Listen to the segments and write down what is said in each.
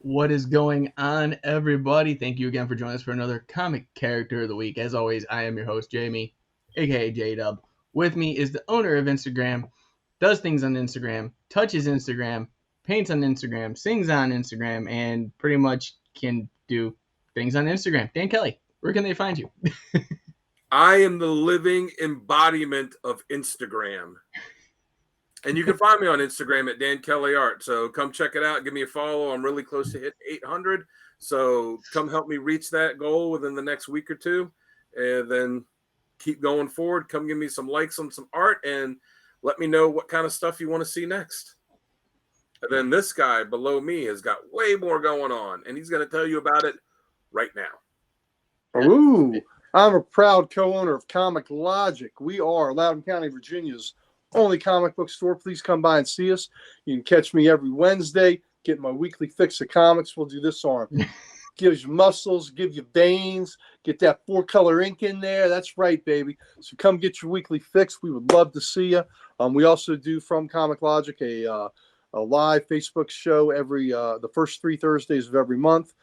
What is going on, everybody? Thank you again for joining us for another comic character of the week. As always, I am your host, Jamie, aka J-Dub. With me is the owner of Instagram, does things on Instagram, touches Instagram, paints on Instagram, sings on Instagram, and pretty much can do things on Instagram. Dan Kelly, where can they find you? I am the living embodiment of Instagram. And you can find me on Instagram at Dan Kelly Art. So come check it out. Give me a follow. I'm really close to hit 800. So come help me reach that goal within the next week or two. And then keep going forward. Come give me some likes on some art and let me know what kind of stuff you want to see next. And then this guy below me has got way more going on. And he's going to tell you about it right now. Ooh, I'm a proud co-owner of Comic Logic. We are Loudoun County, Virginia's only comic book store. Please come by and see us. You can catch me every Wednesday, get my weekly fix of comics. We'll do this on. Gives you muscles, give you veins, get that 4-color ink in there. That's right, baby. So come get your weekly fix. We would love to see you. We also do from Comic Logic a live Facebook show every the first 3 Thursdays of every month.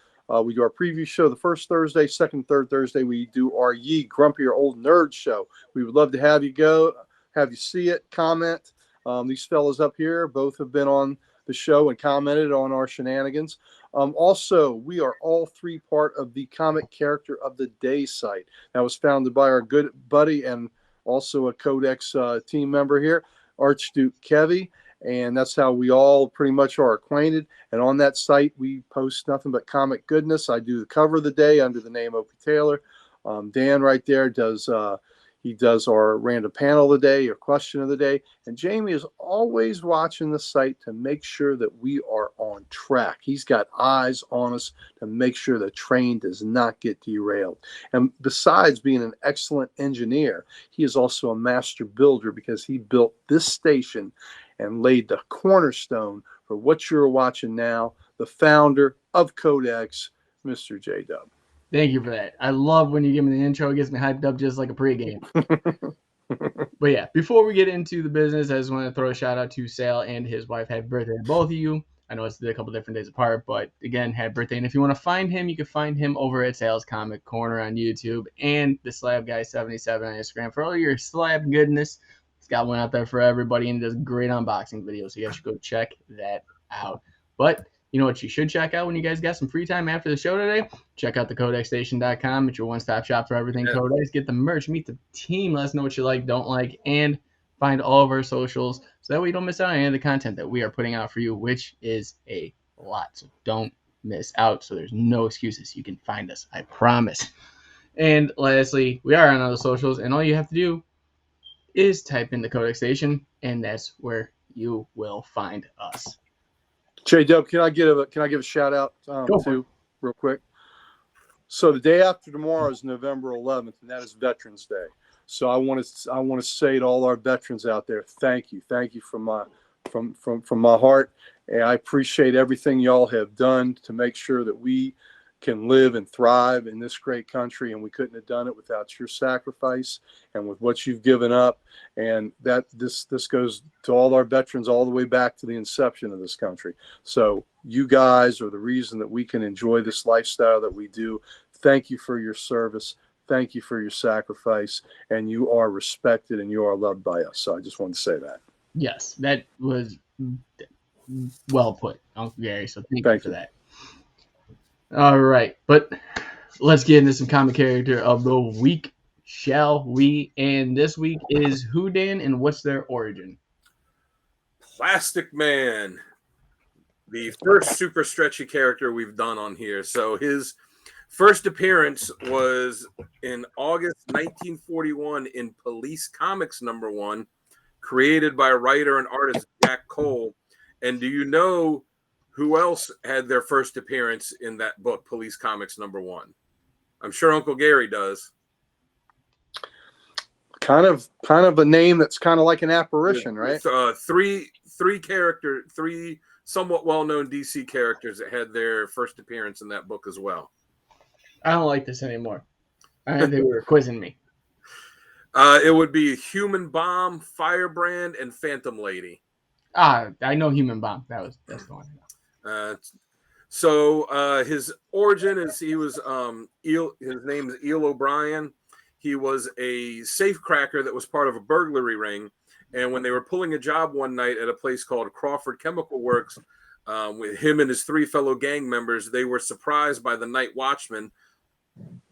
We do our preview show the first Thursday, second, third Thursday. We do our Grumpier Old Nerd show. We would love to have you go, have you see it, comment. These fellas up here both have been on the show and commented on our shenanigans. Also, we are all 3 part of the Comic Character of the Day site. That was founded by our good buddy and also a Codex team member here, Archduke Kevy. And that's how we all pretty much are acquainted. And on that site, we post nothing but comic goodness. I do the cover of the day under the name Opie Taylor. Dan right there does our random panel of the day or question of the day. And Jamie is always watching the site to make sure that we are on track. He's got eyes on us to make sure the train does not get derailed. And besides being an excellent engineer, he is also a master builder because he built this station and laid the cornerstone for what you're watching now, the founder of Codex, Mr. J-Dub. Thank you for that. I love when you give me the intro. It gets me hyped up just like a pregame. But yeah, before we get into the business, I just want to throw a shout out to Sal and his wife. Happy birthday to both of you. I know it's a couple different days apart, but again, happy birthday. And if you want to find him, you can find him over at Sal's Comic Corner on YouTube and the Slab Guy 77 on Instagram for all your slab goodness. He's got one out there for everybody and he does great unboxing videos. So you guys should go check that out. But you know what you should check out when you guys got some free time after the show today? Check out the CodexStation.com. It's your one-stop shop for everything Codex. Get the merch, meet the team, let us know what you like, don't like, and find all of our socials so that way you don't miss out on any of the content that we are putting out for you, which is a lot. So don't miss out. So there's no excuses. You can find us. I promise. And lastly, we are on all the socials, and all you have to do is type in the Codex Station, and that's where you will find us. J-Dub, can I give a shout out too, real quick? So the day after tomorrow is November 11th, and that is Veterans Day. So I want to say to all our veterans out there, thank you from my heart, and I appreciate everything y'all have done to make sure that we can live and thrive in this great country, and we couldn't have done it without your sacrifice and with what you've given up. And that this goes to all our veterans all the way back to the inception of this country. So you guys are the reason that we can enjoy this lifestyle that we do. Thank you for your service. Thank you for your sacrifice, and you are respected and you are loved by us. So I just wanted to say that. Yes, that was well put, Uncle Gary. So thank you for that. All right, but let's get into some comic character of the week, shall we? And this week is who, Dan, and what's their origin? Plastic Man, the first super stretchy character we've done on here. So his first appearance was in August 1941 in Police Comics #1, created by writer and artist Jack Cole. And do you know who else had their first appearance in that book, Police Comics #1? I'm sure Uncle Gary does. Kind of a name that's kind of like an apparition, right? Three somewhat well-known DC characters that had their first appearance in that book as well. I don't like this anymore. I think they were quizzing me. It would be Human Bomb, Firebrand, and Phantom Lady. I know Human Bomb. That's the one. So his origin is he was his name is Eel O'Brien. He was a safecracker that was part of a burglary ring. And when they were pulling a job one night at a place called Crawford Chemical Works, with him and his 3 fellow gang members, they were surprised by the night watchman.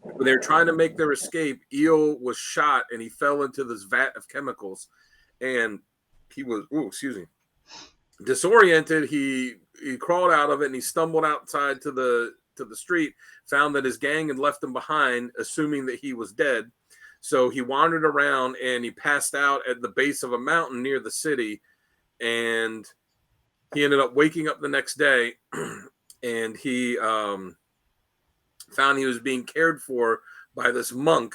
When they were trying to make their escape, Eel was shot and he fell into this vat of chemicals. And he was, disoriented. He crawled out of it and he stumbled outside to the street, found that his gang had left him behind, assuming that he was dead. So he wandered around and he passed out at the base of a mountain near the city. And he ended up waking up the next day and he found he was being cared for by this monk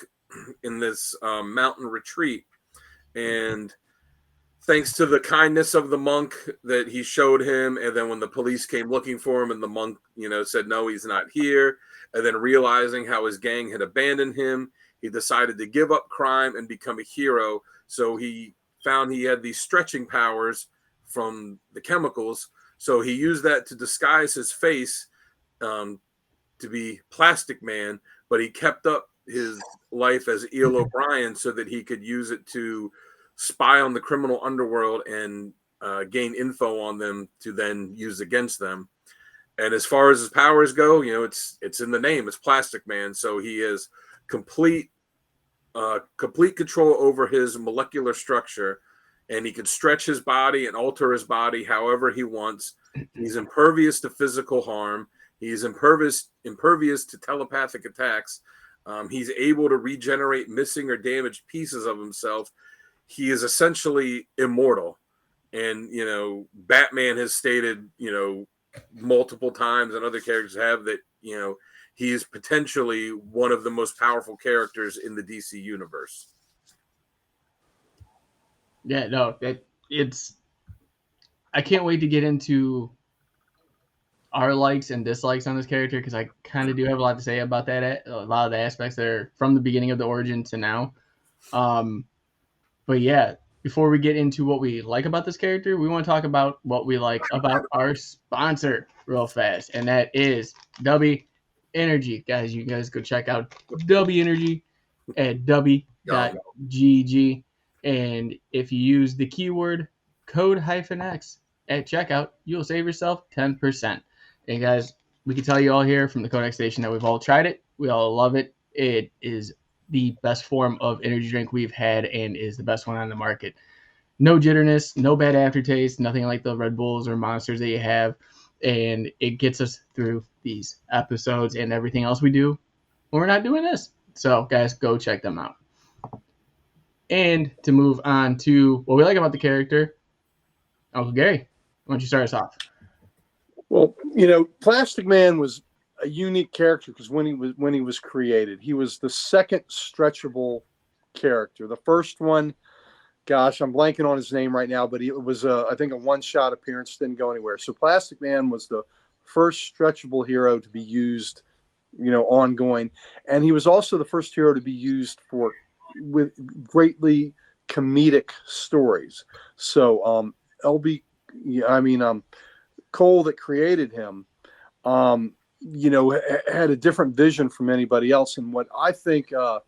in this mountain retreat. And thanks to the kindness of the monk that he showed him, and then when the police came looking for him and the monk, said, no, he's not here, and then realizing how his gang had abandoned him, he decided to give up crime and become a hero. So he found he had these stretching powers from the chemicals. So he used that to disguise his face to be Plastic Man, but he kept up his life as Eel O'Brien so that he could use it to spy on the criminal underworld and gain info on them to then use against them. And as far as his powers go, it's in the name. It's Plastic Man. So he has complete control over his molecular structure, and he can stretch his body and alter his body however he wants. He's impervious to physical harm. He's impervious to telepathic attacks. He's able to regenerate missing or damaged pieces of himself. He is essentially immortal. And, Batman has stated, multiple times, and other characters have, that, he is potentially one of the most powerful characters in the DC universe. Yeah, no, I can't wait to get into our likes and dislikes on this character, because I kind of do have a lot to say about that. A lot of the aspects that are from the beginning of the origin to now. But yeah, before we get into what we like about this character, we want to talk about what we like about our sponsor real fast, and that is W Energy. Guys, you guys go check out W Energy at w.gg, and if you use the keyword code -X at checkout, you'll save yourself 10%. And guys, we can tell you all here from the Codex Station that we've all tried it. We all love it. It is the best form of energy drink we've had and is the best one on the market. No jitterness, no bad aftertaste, nothing like the Red Bulls or Monsters that you have. And it gets us through these episodes and everything else we do when we're not doing this. So guys, go check them out. And to move on to what we like about the character, Uncle Gary, why don't you start us off? Well, Plastic Man was a unique character because when he was created, he was the second stretchable character. The first one, gosh, I'm blanking on his name right now, but it was I think a one-shot appearance, didn't go anywhere. So Plastic Man was the first stretchable hero to be used, ongoing, and he was also the first hero to be used with greatly comedic stories. So Cole, that created him, had a different vision from anybody else. And what I think the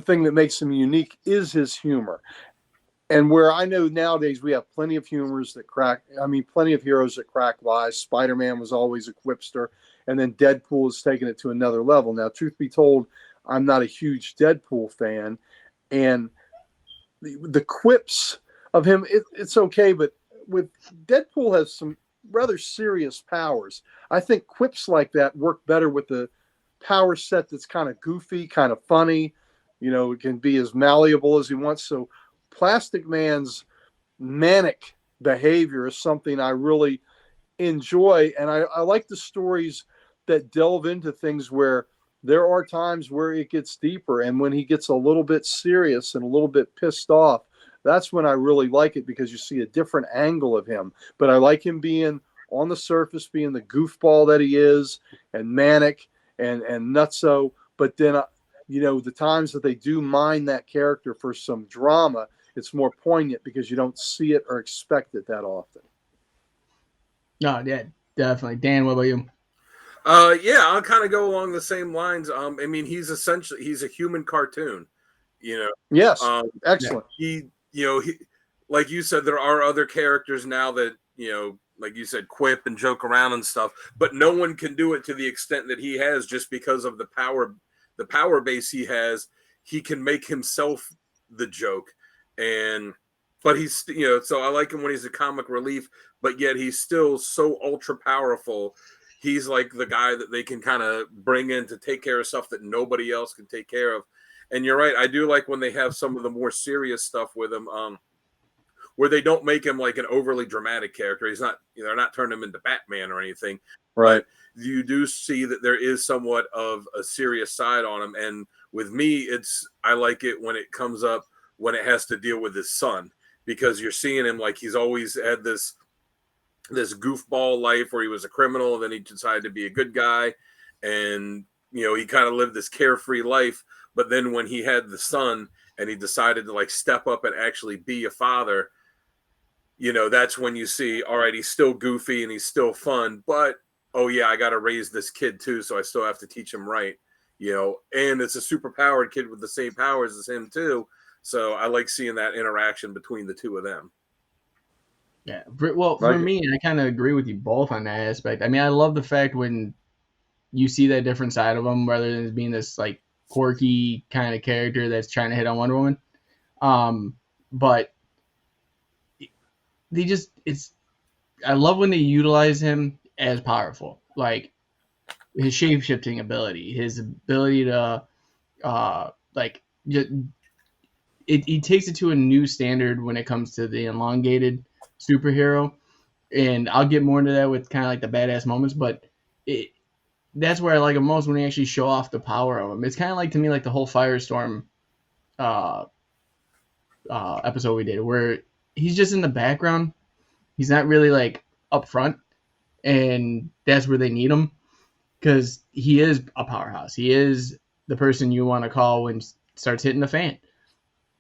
thing that makes him unique is his humor. And where I know nowadays we have plenty of heroes that crack wise. Spider-Man was always a quipster, and then Deadpool has taken it to another level. Now, truth be told, I'm not a huge Deadpool fan, and the quips of him, it's okay, but with Deadpool has some rather serious powers. I think quips like that work better with the power set that's kind of goofy, kind of funny. It can be as malleable as he wants. So Plastic Man's manic behavior is something I really enjoy, and I like the stories that delve into things where there are times where it gets deeper, and when he gets a little bit serious and a little bit pissed off, that's when I really like it, because you see a different angle of him. But I like him being on the surface, being the goofball that he is, and manic and nutso. But then, the times that they do mine that character for some drama, it's more poignant because you don't see it or expect it that often. No, yeah, definitely. Dan, what about you? Yeah, I'll kind of go along the same lines. I mean, he's a human cartoon, you know. Yes, Um, Yeah. excellent. he, like you said, there are other characters now that, like you said, quip and joke around and stuff, but no one can do it to the extent that he has, just because of the power base he has. He can make himself the joke, and but he's, so I like him when he's a comic relief, but yet he's still so ultra powerful. He's like the guy that they can kind of bring in to take care of stuff that nobody else can take care of. And you're right, I do like when they have some of the more serious stuff with him, where they don't make him like an overly dramatic character. He's not, they're not turning him into Batman or anything, Right. but you do see that there is somewhat of a serious side on him. And with me, I like it when it comes up when it has to deal with his son, because you're seeing him like he's always had this goofball life where he was a criminal, then he decided to be a good guy, and he kind of lived this carefree life. But then when he had the son and he decided to like step up and actually be a father, that's when you see, all right, he's still goofy and he's still fun, but oh yeah, I got to raise this kid too, so I still have to teach him right. And it's a super powered kid with the same powers as him too, so I like seeing that interaction between the two of them. Yeah. Well, for me, I kind of agree with you both on that aspect. I mean, I love the fact when you see that different side of him, rather than being this like quirky kind of character that's trying to hit on Wonder Woman. But I love when they utilize him as powerful, like his shape shifting ability, his ability to, like, just, he takes it to a new standard when it comes to the elongated superhero. And I'll get more into that with kind of like the badass moments, but that's where I like him most, when they actually show off the power of him. It's kind of like, to me, like the whole Firestorm uh, episode we did, where he's just in the background. He's not really like up front, and that's where they need him, because he is a powerhouse. He is the person you want to call when it starts hitting the fan.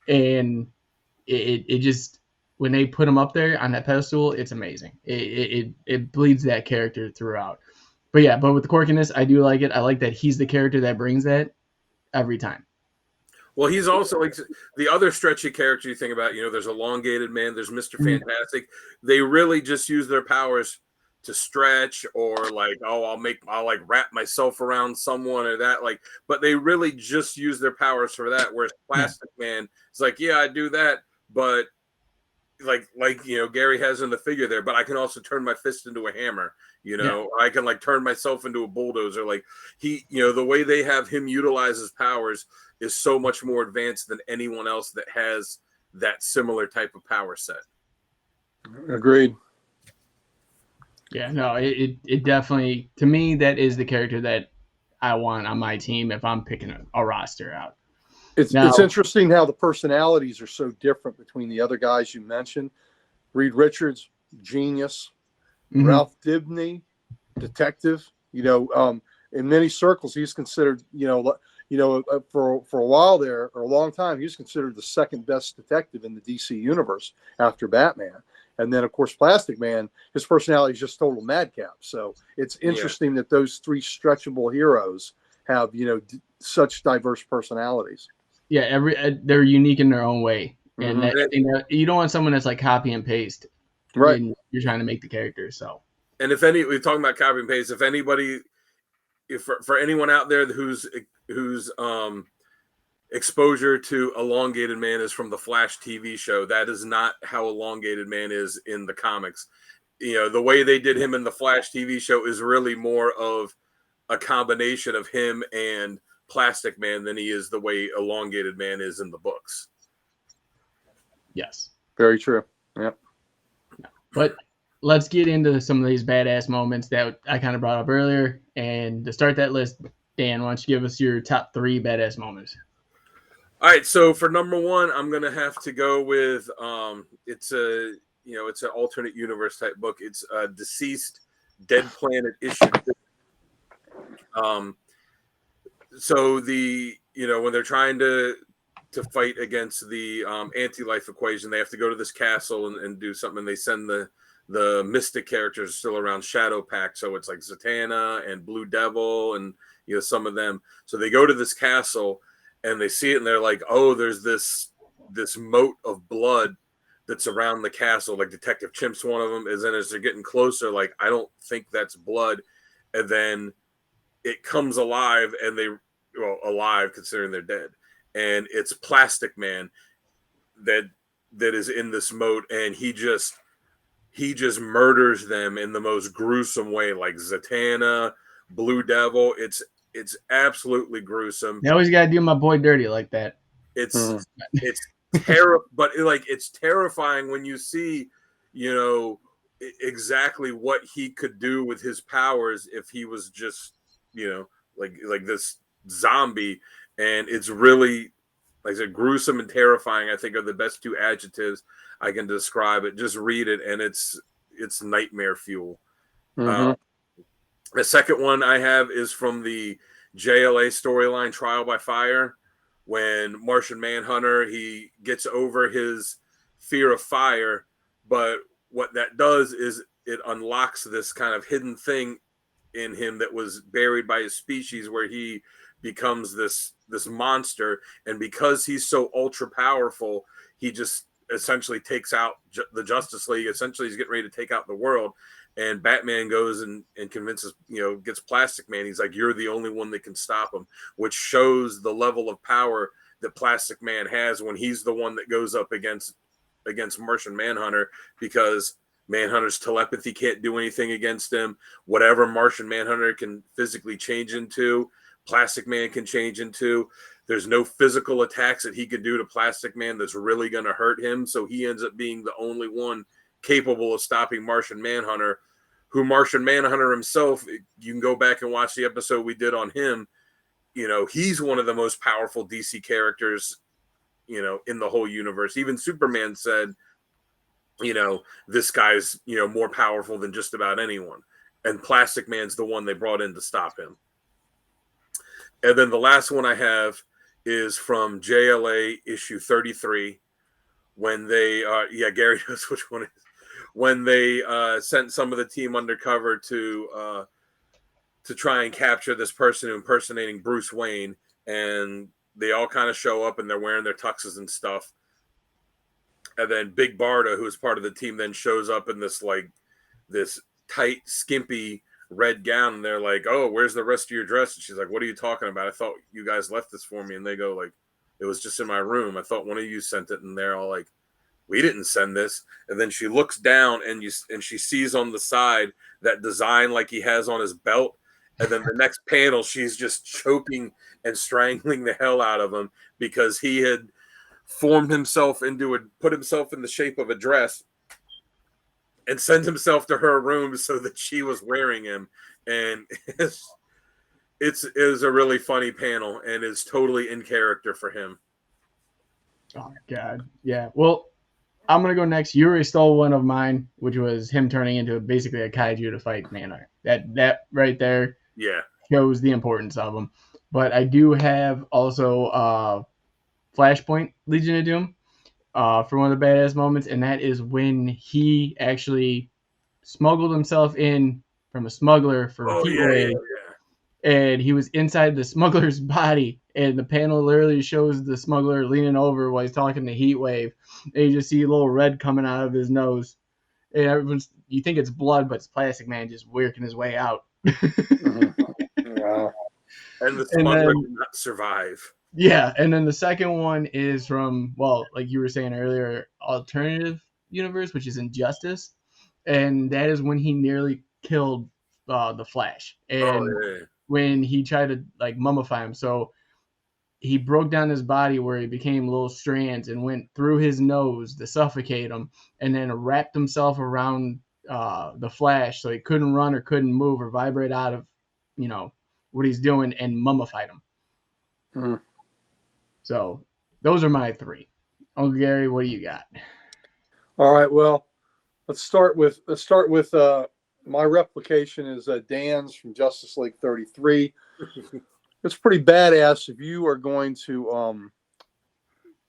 And it just, when they put him up there on that pedestal, it's amazing. It bleeds that character throughout. But yeah, but with the quirkiness, I do like it. I like that he's the character that brings that every time. Well, he's also like the other stretchy character you think about. There's Elongated Man, there's Mr. Fantastic. They really just use their powers to stretch, or like, oh, I'll like wrap myself around someone or that. Like, but they really just use their powers for that. Whereas Plastic Man is like, yeah, I do that, but like Gary has in the figure there, but I can also turn my fist into a hammer. I can like turn myself into a bulldozer. Like the way they have him utilize his powers is so much more advanced than anyone else that has that similar type of power set. Agreed. Yeah, no, it definitely, to me, that is the character that I want on my team if I'm picking a roster out. It's interesting how the personalities are so different between the other guys you mentioned. Reed Richards, genius. Mm-hmm. Ralph Dibny, detective. In many circles, he's considered, for a while there, or a long time, he was considered the second best detective in the DC universe after Batman. And then, of course, Plastic Man, his personality is just total madcap. So it's interesting that those three stretchable heroes have, such diverse personalities. Yeah, they're unique in their own way. And you don't want someone that's like copy and paste. Right. When you're trying to make the character. So. And we're talking about copy and paste, for anyone out there whose exposure to Elongated Man is from the Flash TV show, that is not how Elongated Man is in the comics. The way they did him in the Flash TV show is really more of a combination of him and Plastic Man than he is the way Elongated Man is in the books. Yes. Very true. Yep. But let's get into some of these badass moments that I kind of brought up earlier. And to start that list, Dan, why don't you give us your top 3 badass moments? All right, so for number 1, I'm gonna have to go with it's an alternate universe type book. It's Deceased Dead Planet issue. So when they're trying to fight against the anti-life equation, they have to go to this castle and do something. And they send the the Mystic characters are still around Shadow Pact. So it's like Zatanna and Blue Devil and, you know, some of them. So they go to this castle and they see it and they're like, oh, there's this moat of blood that's around the castle. Like Detective Chimp's one of them. Is then as they're getting closer, like, I don't think that's blood. And then it comes alive and alive considering they're dead. And it's Plastic Man that is in this moat, and he just murders them in the most gruesome way, like Zatanna, Blue Devil. It's absolutely gruesome. They always gotta do my boy dirty like that. It's it's terrifying when you see, you know, exactly what he could do with his powers if he was just, you know, like this zombie. And it's really, like I said, gruesome and terrifying, I think, are the best two adjectives I can describe it. Just read it, and it's nightmare fuel. The second one I have is from the JLA storyline, Trial by Fire, when Martian Manhunter, he gets over his fear of fire, but what that does is it unlocks this kind of hidden thing in him that was buried by his species, where he becomes this monster. And because he's so ultra powerful, he just essentially takes out the Justice League. Essentially, he's getting ready to take out the world. And Batman goes and convinces, you know, gets Plastic Man. He's like, you're the only one that can stop him, which shows the level of power that Plastic Man has when he's the one that goes up against Martian Manhunter, because Manhunter's telepathy can't do anything against him. Whatever Martian Manhunter can physically change into, Plastic Man can change into. There's no physical attacks that he could do to Plastic Man that's really going to hurt him. So he ends up being the only one capable of stopping Martian Manhunter, who Martian Manhunter himself, you can go back and watch the episode we did on him. You know, he's one of the most powerful DC characters, you know, in the whole universe. Even Superman said, you know, this guy's, you know, more powerful than just about anyone. And Plastic Man's the one they brought in to stop him. And then the last one I have is from JLA issue 33, when they, Gary knows which one it is. When they sent some of the team undercover to try and capture this person impersonating Bruce Wayne, and they all kind of show up and they're wearing their tuxes and stuff. And then Big Barda, who is part of the team, then shows up in this tight, skimpy red gown, and they're like, "Oh, where's the rest of your dress?" And she's like, "What are you talking about? I thought you guys left this for me." And they go like, "It was just in my room. I thought one of you sent it." And they're all like, "We didn't send this." And then she looks down and she sees on the side that design like he has on his belt. And then the next panel, she's just choking and strangling the hell out of him because he had put himself in the shape of a dress and sent himself to her room so that she was wearing him. And it's a really funny panel and is totally in character for him. Oh my God. Yeah. Well, I'm going to go next. You already stole one of mine, which was him turning into basically a kaiju to fight Manhunter. That right there shows the importance of him. But I do have also Flashpoint Legion of Doom for one of the badass moments, and that is when he actually smuggled himself in from a smuggler for Heatwave, and he was inside the smuggler's body, and the panel literally shows the smuggler leaning over while he's talking to Heatwave, and you just see a little red coming out of his nose, and you think it's blood, but it's Plastic Man just working his way out. Wow. And the smuggler did not survive. Yeah, and then the second one is from, well, like you were saying earlier, alternative universe, which is Injustice, and that is when he nearly killed the Flash, and when he tried to like mummify him, so he broke down his body where he became little strands and went through his nose to suffocate him, and then wrapped himself around the Flash so he couldn't run or couldn't move or vibrate out of, you know, what he's doing, and mummified him. Mm-hmm. So those are my three. Uncle Gary, what do you got? All right. Well, let's start with my replication is Dan's from Justice League 33. It's pretty badass if you are going to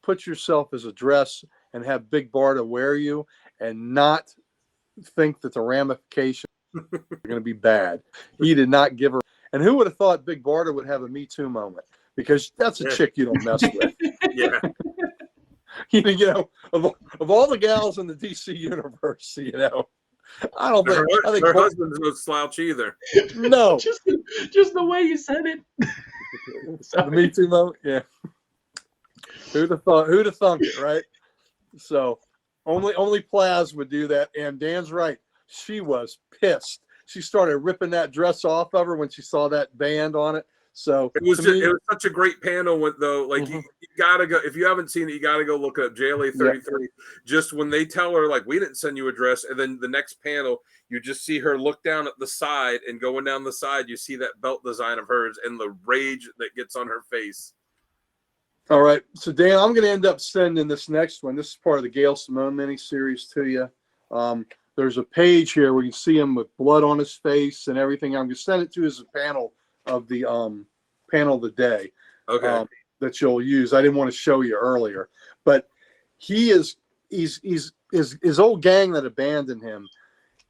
put yourself as a dress and have Big Barda wear you and not think that the ramifications are going to be bad. He did not give her. And who would have thought Big Barda would have a Me Too moment? Because that's a chick you don't mess with. Yeah. You know, of all the gals in the DC universe, you know, I don't think. I think Her husband's no slouch either. No. just the way you said it. The Me Too moment, yeah. Who'd have thought? Who'd have thunk it, right? So, only Plaz would do that. And Dan's right. She was pissed. She started ripping that dress off of her when she saw that band on it. So it was such a great panel with though. Like you gotta go if you haven't seen it, you gotta go look up JLA 33. Yep. Just when they tell her like we didn't send you a dress, and then the next panel you just see her look down at the side, and going down the side you see that belt design of hers and the rage that gets on her face. All right, so Dan, I'm going to end up sending this next one. This is part of the Gail Simone mini-series to you. There's a page here where you see him with blood on his face and everything. I'm going to send it to you as a panel of the panel of the day. Okay. That you'll use. I didn't want to show you earlier, but he's his old gang that abandoned him.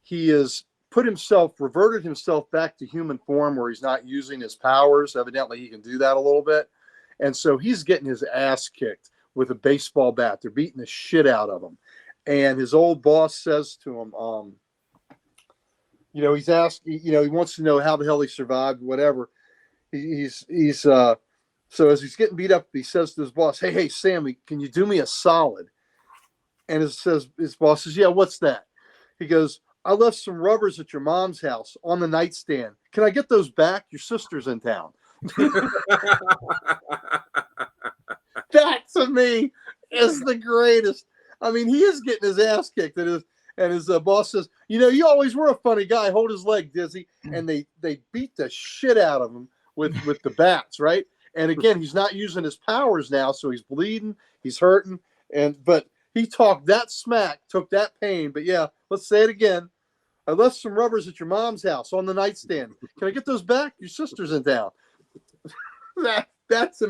He has reverted himself back to human form where he's not using his powers. Evidently, he can do that a little bit. And so he's getting his ass kicked with a baseball bat. They're beating the shit out of him. And his old boss says to him, he's asked, he wants to know how the hell he survived, whatever. So as he's getting beat up, he says to his boss, hey, Sammy, can you do me a solid? And his boss says, yeah, what's that? He goes, I left some rubbers at your mom's house on the nightstand. Can I get those back? Your sister's in town. That to me is the greatest. I mean, he is getting his ass kicked, and his boss says, you always were a funny guy. Hold his leg, Dizzy. And they beat the shit out of him with the bats, right? And again, he's not using his powers now, so he's bleeding, he's hurting, but he talked that smack, took that pain. But yeah, let's say it again. I left some rubbers at your mom's house on the nightstand. Can I get those back? Your sister's in town. That to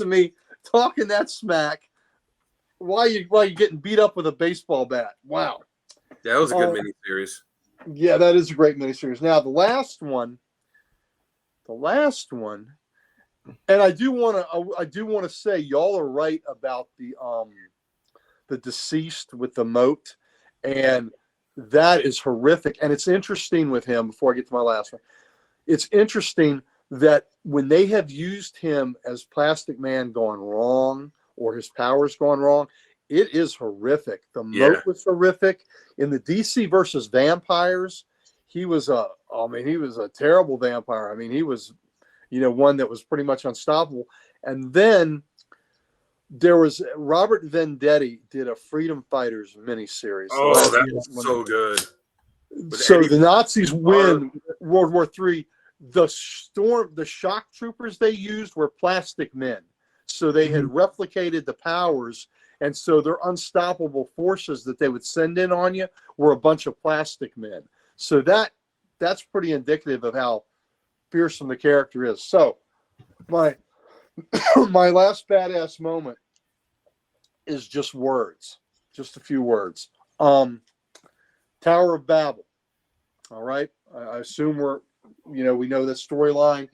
me, talking that smack. Why you getting beat up with a baseball bat? Wow. Yeah, that was a good miniseries. Yeah, that is a great miniseries. Now the last one, and I do want to say y'all are right about the deceased with the moat, and that is horrific. And it's interesting with him. Before I get to my last one, it's interesting that when they have used him as Plastic Man gone wrong or his powers gone wrong, it is horrific. The moat was horrific. In the DC versus vampires, he was a terrible vampire. I mean, he was, one that was pretty much unstoppable. And then there was Robert Venditti did a Freedom Fighters miniseries. Oh, that was so good. So the Nazis win World War III. The shock troopers they used were plastic men. So they had replicated the powers. And so their unstoppable forces that they would send in on you were a bunch of plastic men. So that's pretty indicative of how fearsome the character is. So my last badass moment is just words, just a few words. Tower of Babel. All right. I assume we know that storyline.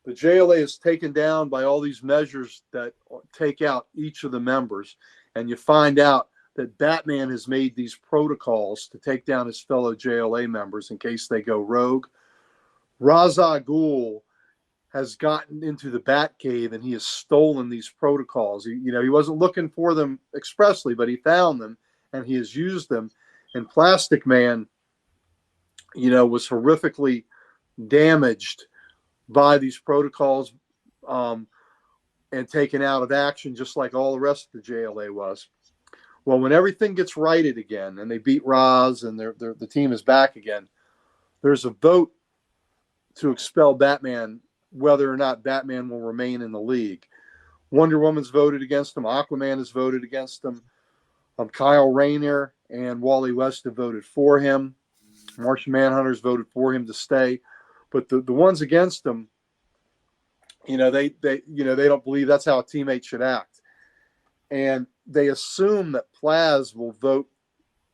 The JLA is taken down by all these measures that take out each of the members. And you find out that Batman has made these protocols to take down his fellow JLA members in case they go rogue. Ra's al Ghul has gotten into the Batcave and he has stolen these protocols. He wasn't looking for them expressly, but he found them and he has used them. And Plastic Man, was horrifically damaged by these protocols and taken out of action, just like all the rest of the JLA was. Well, when everything gets righted again and they beat Ra's and the team is back again, there's a vote to expel Batman, whether or not Batman will remain in the league. Wonder Woman's voted against him. Aquaman has voted against him. Kyle Rayner and Wally West have voted for him. Martian Manhunter's voted for him to stay. But the ones against him, they don't believe that's how a teammate should act. And they assume that Plaz will vote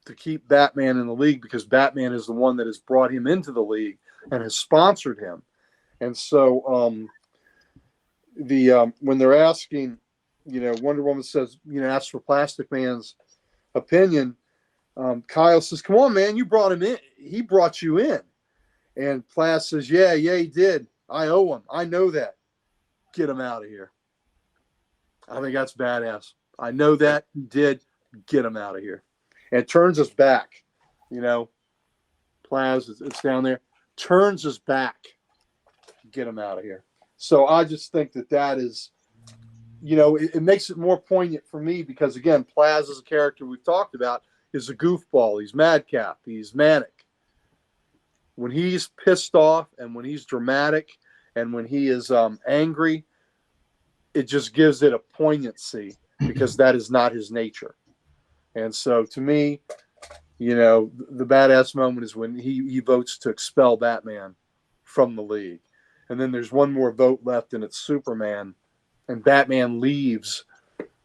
to keep Batman in the league because Batman is the one that has brought him into the league and has sponsored him. And so when they're asking, Wonder Woman says, asks for Plastic Man's opinion. Kyle says, "Come on, man, you brought him in. He brought you in." And Plas says, "Yeah, he did. I owe him. I know that. Get him out of here." I think that's badass. I know that he did. Get him out of here. And turns us back. Plas, it's down there. Turns us back. Get him out of here. So I just think that is, it makes it more poignant for me because, again, Plas is a character we've talked about, is a goofball. He's madcap. He's manic. When he's pissed off and when he's dramatic and when he is angry, it just gives it a poignancy because that is not his nature. And so to me, the badass moment is when he votes to expel Batman from the league. And then there's one more vote left, and it's Superman. And Batman leaves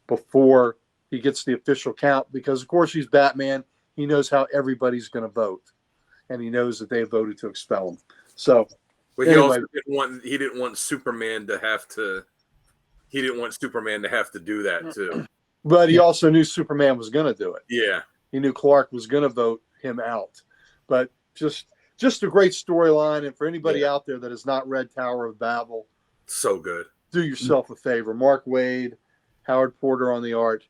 before he gets the official count because, of course, he's Batman. He knows how everybody's going to vote. And he knows that they voted to expel him. So, but he also didn't want Superman to have to. He didn't want Superman to have to do that too. But he also knew Superman was going to do it. Yeah, he knew Clark was going to vote him out. But just a great storyline. And for anybody out there that has not read Tower of Babel, so good. Do yourself a favor. Mark Waid, Howard Porter on the art.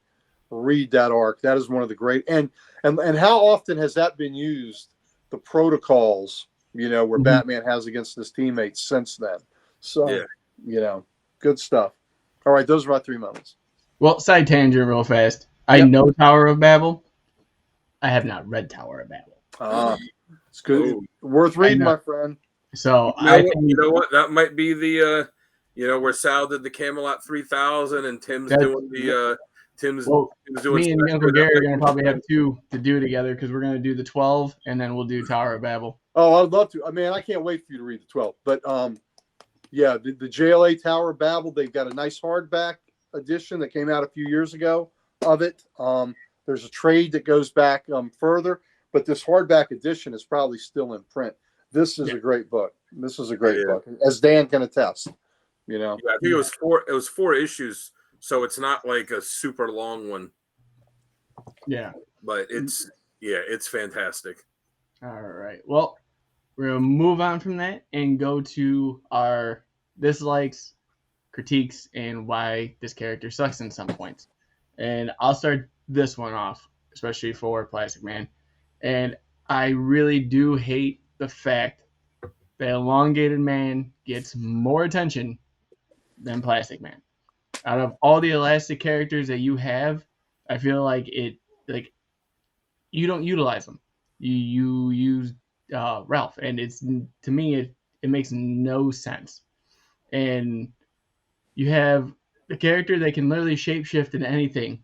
Read that arc. That is one of the great. And how often has that been used? The protocols, where Batman has against his teammates since then. So, good stuff. All right, those are my 3 moments. Well, side tangent real fast. I know Tower of Babel. I have not read Tower of Babel. It's good. Worth reading, my friend. So you know what? That might be the where Sal did the Camelot 3000 and Tim's doing the Tim's doing. Me and Uncle Gary are gonna probably have 2 to do together because we're gonna do the 12 and then we'll do Tower of Babel. Oh, I'd love to. I mean, I can't wait for you to read the 12. But the JLA Tower of Babel, they've got a nice hardback edition that came out a few years ago of it. There's a trade that goes back further, but this hardback edition is probably still in print. This is a great book. This is a great book, as Dan can attest. I think it was 4. It was 4 issues, so it's not like a super long one. Yeah, but it's fantastic. All right. Well, we're gonna move on from that and go to our dislikes, critiques, and why this character sucks in some points. And I'll start this one off, especially for Plastic Man. And I really do hate the fact that Elongated Man gets more attention than Plastic Man. Out of all the Elastic characters that you have, I feel like you don't utilize them. You use Ralph, and to me it makes no sense. And you have a character that can literally shapeshift into anything,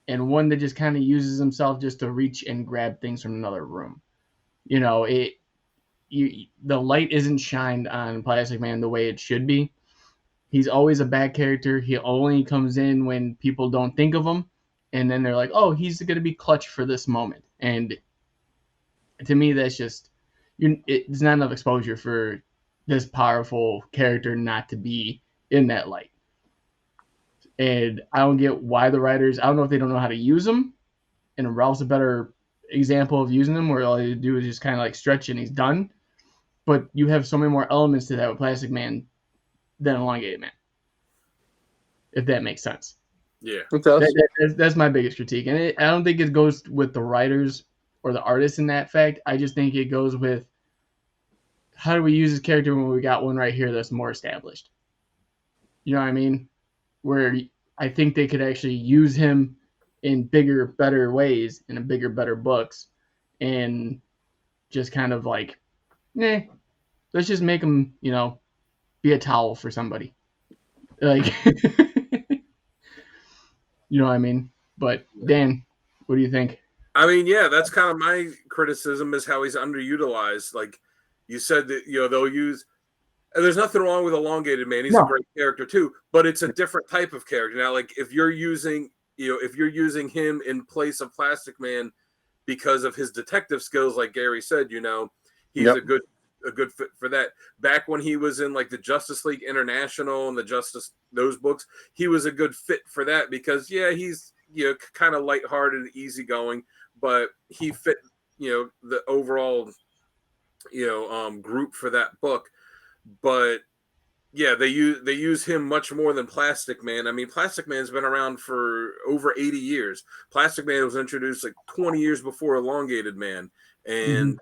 and one that just kind of uses himself just to reach and grab things from another room. The light isn't shined on Plastic Man the way it should be. He's always a bad character. He only comes in when people don't think of him, and then they're like, "Oh, he's going to be clutch for this moment." And to me, that's just it's not enough exposure for this powerful character not to be in that light. And I don't get why the writers. I don't know if they don't know how to use them. And Ralph's a better example of using them, where all you do is just kind of like stretch and he's done. But you have so many more elements to that with Plastic Man than Elongated Man, if that makes sense. Yeah, it does. That's my biggest critique, and I don't think it goes with the writers or the artists in that fact. I just think it goes with how do we use this character when we got one right here that's more established. You know what I mean? Where I think they could actually use him in bigger, better ways, in a bigger, better books, and just kind of like, let's just make him, be a towel for somebody. Like, you know what I mean? But Dan, what do you think? I mean, that's kind of my criticism is how he's underutilized. Like you said that, they'll use, and there's nothing wrong with Elongated Man. He's a great character too, but it's a different type of character. Now, like if you're using him in place of Plastic Man, because of his detective skills. Like Gary said, you know, he's Yep. a good fit for that. Back when he was in like the Justice League International and those books, he was a good fit for that because he's, you know, kind of lighthearted and easygoing, but he fit, you know, the overall, you know, group for that book. But yeah, they use him much more than Plastic Man. I mean, Plastic Man's been around for over 80 years. Plastic Man was introduced like 20 years before Elongated Man, and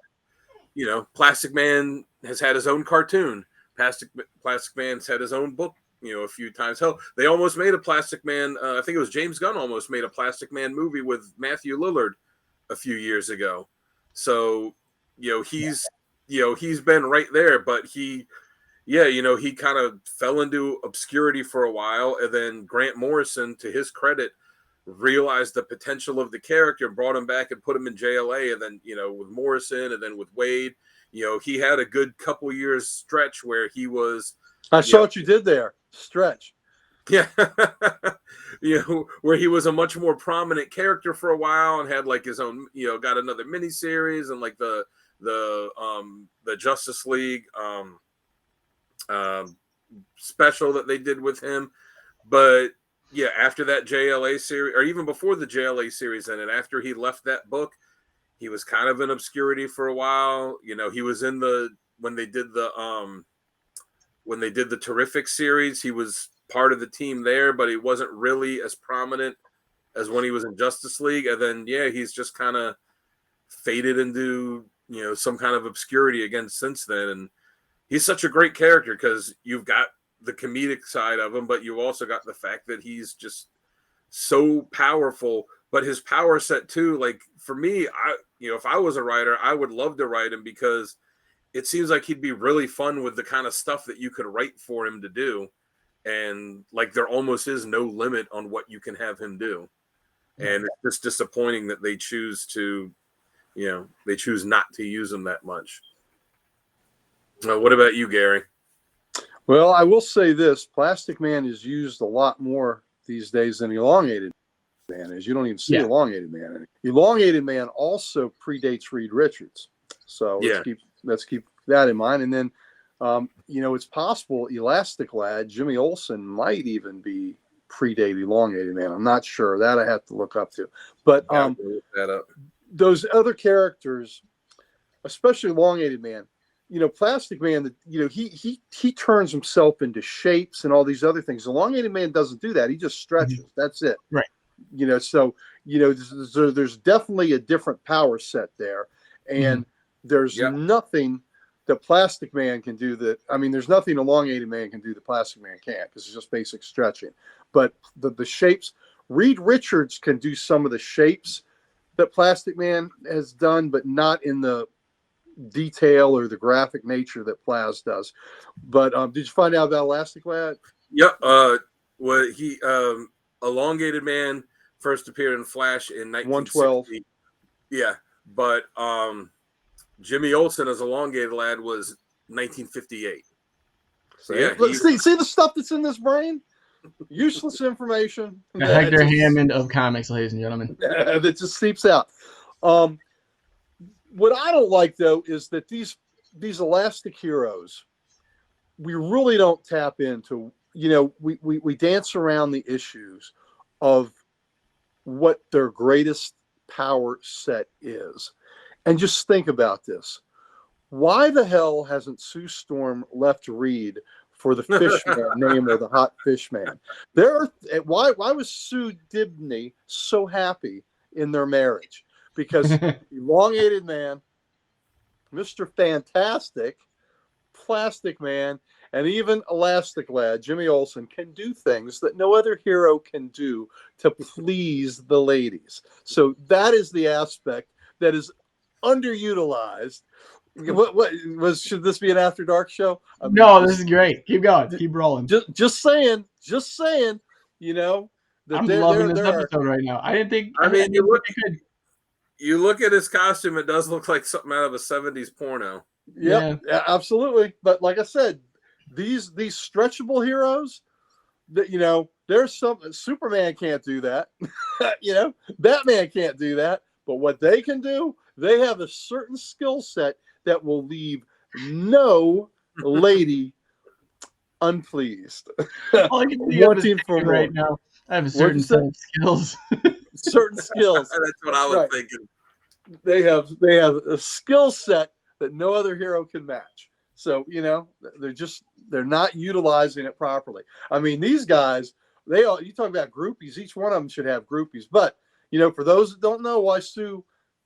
you know, Plastic Man has had his own cartoon. Plastic Man's had his own book, you know, a few times. Hell, they almost made a Plastic Man. I think it was James Gunn almost made a Plastic Man movie with Matthew Lillard a few years ago. So, you know, he's been right there, but he kind of fell into obscurity for a while, and then Grant Morrison, to his credit, realized the potential of the character and brought him back and put him in JLA. And then, you know, with Morrison and then with Wade, you know, he had a good couple years stretch where he was. I saw what you did there. Stretch. Yeah. You know, where he was a much more prominent character for a while and had like his own, you know, got another miniseries and like the Justice League special that they did with him. But yeah, after that JLA series, or even before the JLA series ended, after he left that book, he was kind of in obscurity for a while. You know, he was in when they did the Terrific series, he was part of the team there, but he wasn't really as prominent as when he was in Justice League. And then he's just kind of faded into, you know, some kind of obscurity again since then. And he's such a great character because you've got the comedic side of him, but you also got the fact that he's just so powerful. But his power set too, like for me, if I was a writer, I would love to write him because it seems like he'd be really fun with the kind of stuff that you could write for him to do. And like there almost is no limit on what you can have him do. And it's just disappointing that they choose not to use him that much. What about you, Gary? Well, I will say this. Plastic Man is used a lot more these days than Elongated Man is. You don't even see Elongated Man. Elongated Man also predates Reed Richards. So let's keep that in mind. And then, you know, it's possible Elastic Lad, Jimmy Olsen, might even be predate Elongated Man. I'm not sure. That I have to look up to. But Look that up. Those other characters, especially Elongated Man, you know, Plastic Man, you know, he turns himself into shapes and all these other things. Elongated Man doesn't do that. He just stretches. That's it. Right. You know, so, you know, there's definitely a different power set there. And there's nothing that Plastic Man can do that. I mean, there's nothing Elongated Man can do that Plastic Man can't because it's just basic stretching. But the shapes, Reed Richards can do some of the shapes that Plastic Man has done, but not in the detail or the graphic nature that Plaz does. But did you find out about Elastic Lad? Yep. He Elongated Man first appeared in Flash in 112. Yeah, but Jimmy Olsen as Elongated Lad was 1958. So see the stuff that's in this brain. Useless information. The Hector Hammond of comics, ladies and gentlemen. That just seeps out. What I don't like, though, is that these Elastic heroes, we really don't tap into. You know, we dance around the issues of what their greatest power set is. And just think about this. Why the hell hasn't Sue Storm left Reed for the Fishman name or the Hot Fishman? Why was Sue Dibney so happy in their marriage? Because Elongated Man, Mr. Fantastic, Plastic Man, and even Elastic Lad, Jimmy Olsen, can do things that no other hero can do to please the ladies. So that is the aspect that is underutilized. Should this be an After Dark show? I mean, no, this is great. Keep going. Keep rolling. Just saying. You know, I'm loving this episode right now. I didn't think. I mean, you look at his costume; it does look like something out of a '70s porno. Yep, yeah, absolutely. But like I said, these stretchable heroes, that, you know, there's some Superman can't do that. You know, Batman can't do that. But what they can do, they have a certain skill set that will leave no lady unpleased. All I can think of is Wanting for thinking more. right now. I have a What'd certain you set say? of skills. Certain skills. That's what I was Right. thinking. They have a skill set that no other hero can match. So, they're not utilizing it properly. I mean, these guys, you talk about groupies, each one of them should have groupies. But, for those that don't know why Sue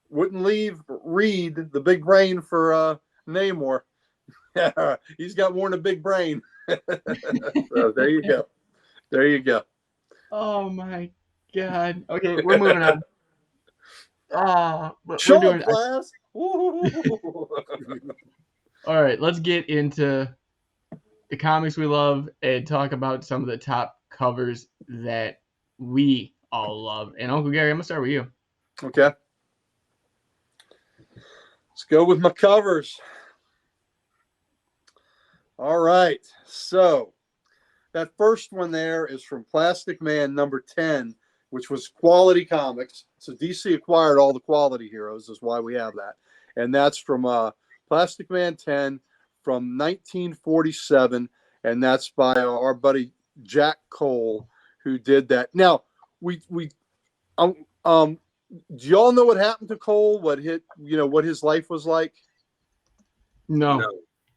wouldn't leave Reed, the big brain, for Namor, he's got more than a big brain. So there you go. There you go. Oh my God. Okay, we're moving on. But Show we're doing. class. All right, let's get into the comics we love and talk about some of the top covers that we all love. And Uncle Gary, I'm gonna start with you. Okay. Let's go with my covers. All right. So that first one there is from Plastic Man number 10, which was Quality Comics. So DC acquired all the Quality heroes, is why we have that. And that's from Plastic Man 10 from 1947. And that's by our buddy Jack Cole, who did that. Now, do y'all know what happened to Cole? What his life was like? No.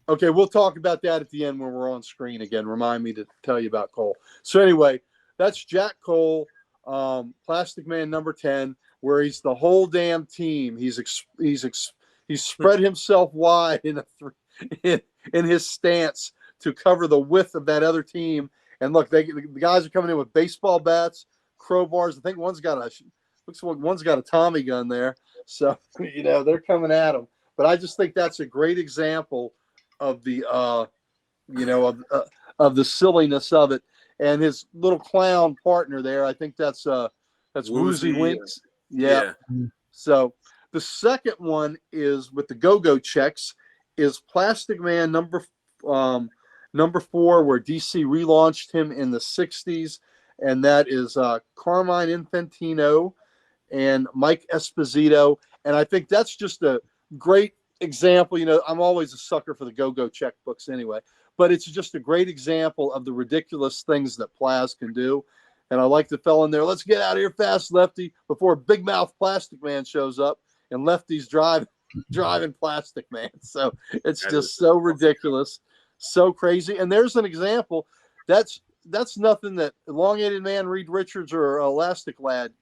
Okay, we'll talk about that at the end when we're on screen again. Remind me to tell you about Cole. So anyway, that's Jack Cole, Plastic Man number 10, where he's the whole damn team. He's spread himself wide in his stance to cover the width of that other team. And look, the guys are coming in with baseball bats, crowbars. I think one's got a Tommy gun there. So they're coming at him. But I just think that's a great example of the of the silliness of it, and his little clown partner there. I think that's Woozy Winks. Yeah. So the second one is with the Go-Go checks is Plastic Man number 4, where DC relaunched him in the 60s, and that is Carmine Infantino and Mike Esposito, and I think that's just a great example. I'm always a sucker for the Go-Go checkbooks anyway, but it's just a great example of the ridiculous things that Plaz can do. And I like the fella in there. Let's get out of here fast, Lefty, before Big Mouth Plastic Man shows up and Lefty's driving Plastic Man. So it's just so ridiculous, so crazy. And there's an example. That's nothing that Elongated Man, Reed Richards, or Elastic Lad,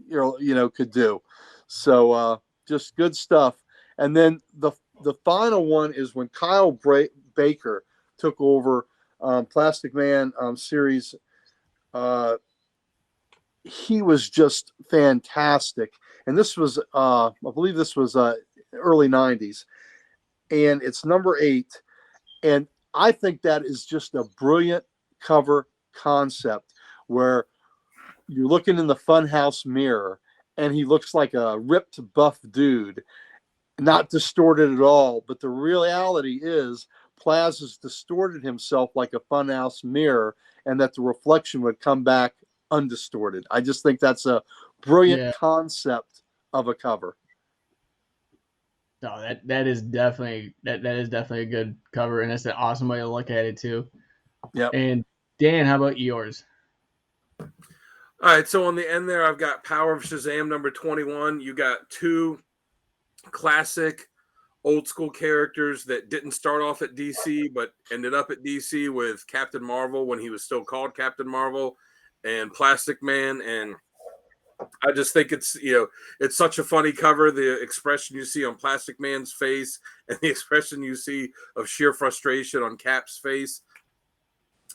could do. So just good stuff. And then the final one is when Kyle Baker took over Plastic Man series. He was just fantastic. And this was, I believe this was early 90s. And it's number 8. And I think that is just a brilliant cover concept where you're looking in the funhouse mirror and he looks like a ripped, buff dude. Not distorted at all, but the reality is Plaz has distorted himself like a funhouse mirror, and that the reflection would come back undistorted. I just think that's a brilliant concept of a cover. No, that is definitely a good cover, and it's an awesome way to look at it too. Yeah. And Dan, how about yours? All right, so on the end there, I've got Power of Shazam number 21. You got 2 classic old school characters that didn't start off at DC but ended up at DC with Captain Marvel when he was still called Captain Marvel and Plastic Man. And I just think it's such a funny cover. The expression you see on Plastic Man's face and the expression you see of sheer frustration on Cap's face.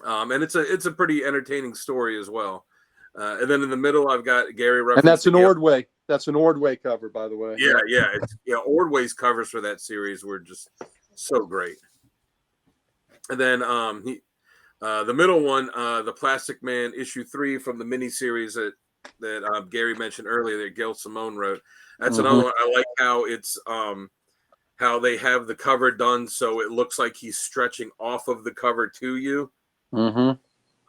And it's a pretty entertaining story as well. And then in the middle, I've got Gary referencing. And that's an Ordway. That's an Ordway cover, by the way. Yeah. Ordway's covers for that series were just so great. And then the middle one, the Plastic Man issue 3 from the miniseries that Gary mentioned earlier that Gail Simone wrote. That's another one. I like how it's how they have the cover done so it looks like he's stretching off of the cover to you. Mm-hmm.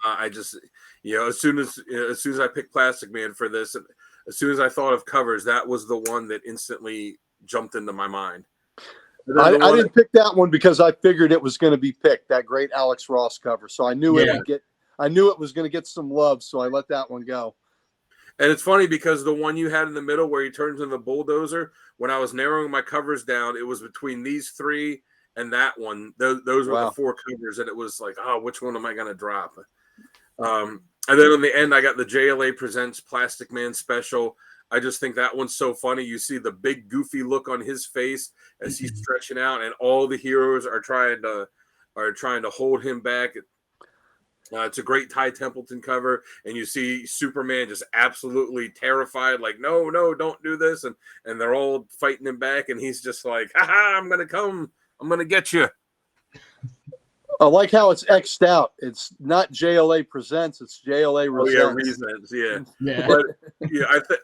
I just, as soon as I picked Plastic Man for this, as soon as I thought of covers, that was the one that instantly jumped into my mind. I didn't pick that one because I figured it was going to be picked, that great Alex Ross cover. So I knew it was going to get some love. So I let that one go. And it's funny because the one you had in the middle where he turns into the bulldozer, when I was narrowing my covers down, it was between these three and that one. Those were the four covers, and it was like, oh, which one am I going to drop? And then in the end, I got the JLA Presents Plastic Man special. I just think that one's so funny. You see the big goofy look on his face as he's stretching out, and all the heroes are trying to hold him back. It's a great Ty Templeton cover, and you see Superman just absolutely terrified, like, no, don't do this, and they're all fighting him back, and he's just like, ha, I'm gonna get you. I like how it's X'd out. It's not JLA Presents, it's JLA Resents. Yeah. But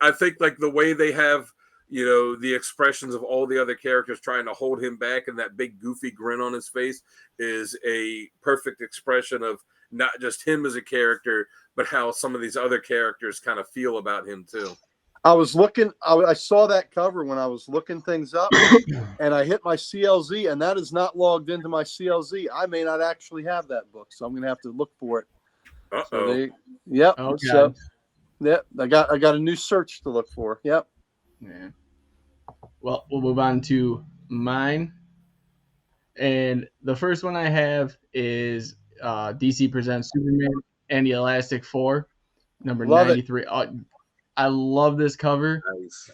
I think like the way they have, the expressions of all the other characters trying to hold him back and that big goofy grin on his face is a perfect expression of not just him as a character, but how some of these other characters kind of feel about him too. I saw that cover when I was looking things up, and I hit my CLZ, and that is not logged into my CLZ. I may not actually have that book, so I'm going to have to look for it. Uh-oh. Yep. Oh, so, yep. I got a new search to look for. Yep. Yeah. Well, we'll move on to mine, and the first one I have is DC Presents Superman and the Elastic 4, number 93. I love this cover. Nice.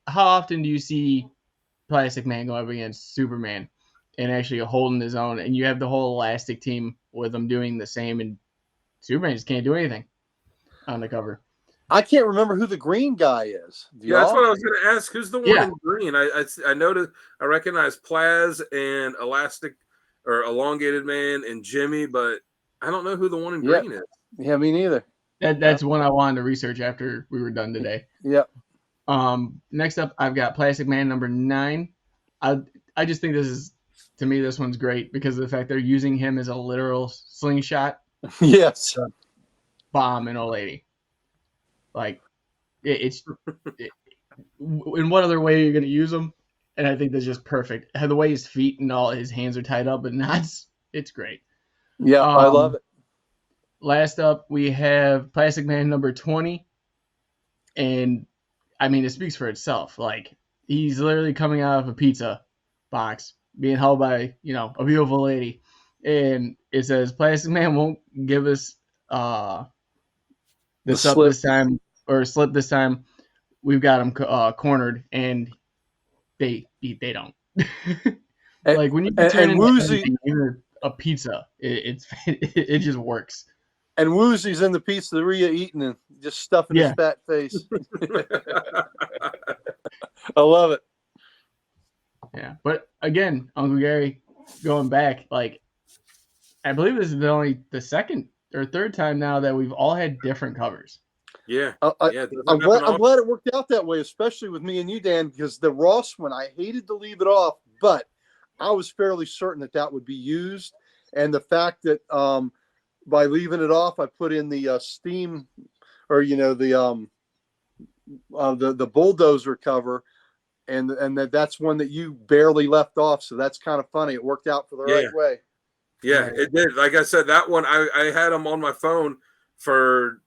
How often do you see Plastic Man go up against Superman and actually holding his own, and you have the whole Elastic team with them doing the same, and Superman just can't do anything on the cover. I can't remember who the green guy is. That's what I was going to ask. Who's the one in green? I noticed. I recognize Plaz and Elastic or Elongated Man and Jimmy, but I don't know who the one in green is. Yeah, me neither. That's one I wanted to research after we were done today. Yep. Next up, I've got Plastic Man number 9. I just think this one's great because of the fact they're using him as a literal slingshot. Yes. Bomb an old lady. Like, in what other way are you going to use him? And I think that's just perfect. The way his feet and all his hands are tied up and knots, it's great. Yeah, I love it. Last up, we have Plastic Man number 20. And, I mean, it speaks for itself. Like, he's literally coming out of a pizza box, being held by, a beautiful lady. And it says, Plastic Man won't give us the slip this time, or slip this time. We've got him cornered, and they don't. Like, when you turn into a pizza, it just works. And Woozy's in the pizzeria eating and just stuffing his fat face. I love it. Yeah, but again, Uncle Gary, going back, like, I believe this is the second or third time now that we've all had different covers. Yeah, I'm glad it worked out that way, especially with me and you, Dan, because the Ross one, I hated to leave it off, but I was fairly certain that would be used, and the fact that by leaving it off, I put in the steam, or the bulldozer cover, and that's one that you barely left off. So that's kind of funny. It worked out for the right way. Yeah, it did. Like I said, that one I had them on my phone for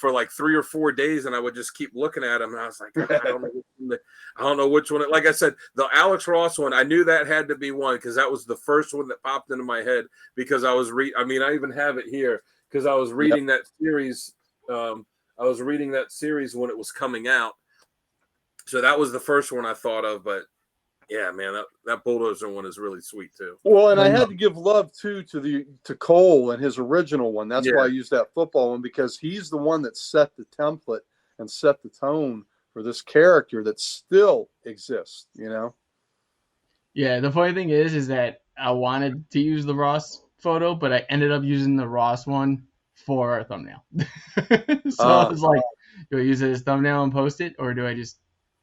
like 3 or 4 days, and I would just keep looking at them, and I was like, I don't know which one. Like I said, the Alex Ross one, I knew that had to be one because that was the first one that popped into my head because I was I even have it here because I was reading that series. I was reading that series when it was coming out, so that was the first one I thought of. But yeah, man, that bulldozer one is really sweet too. Well, and I had to give love too to Cole and his original one. That's why I used that football one, because he's the one that set the template and set the tone for this character that still exists. Yeah, the funny thing is that I wanted to use the Ross photo, but I ended up using the Ross one for our thumbnail. So I was like, do I use it as thumbnail and post it, or do I just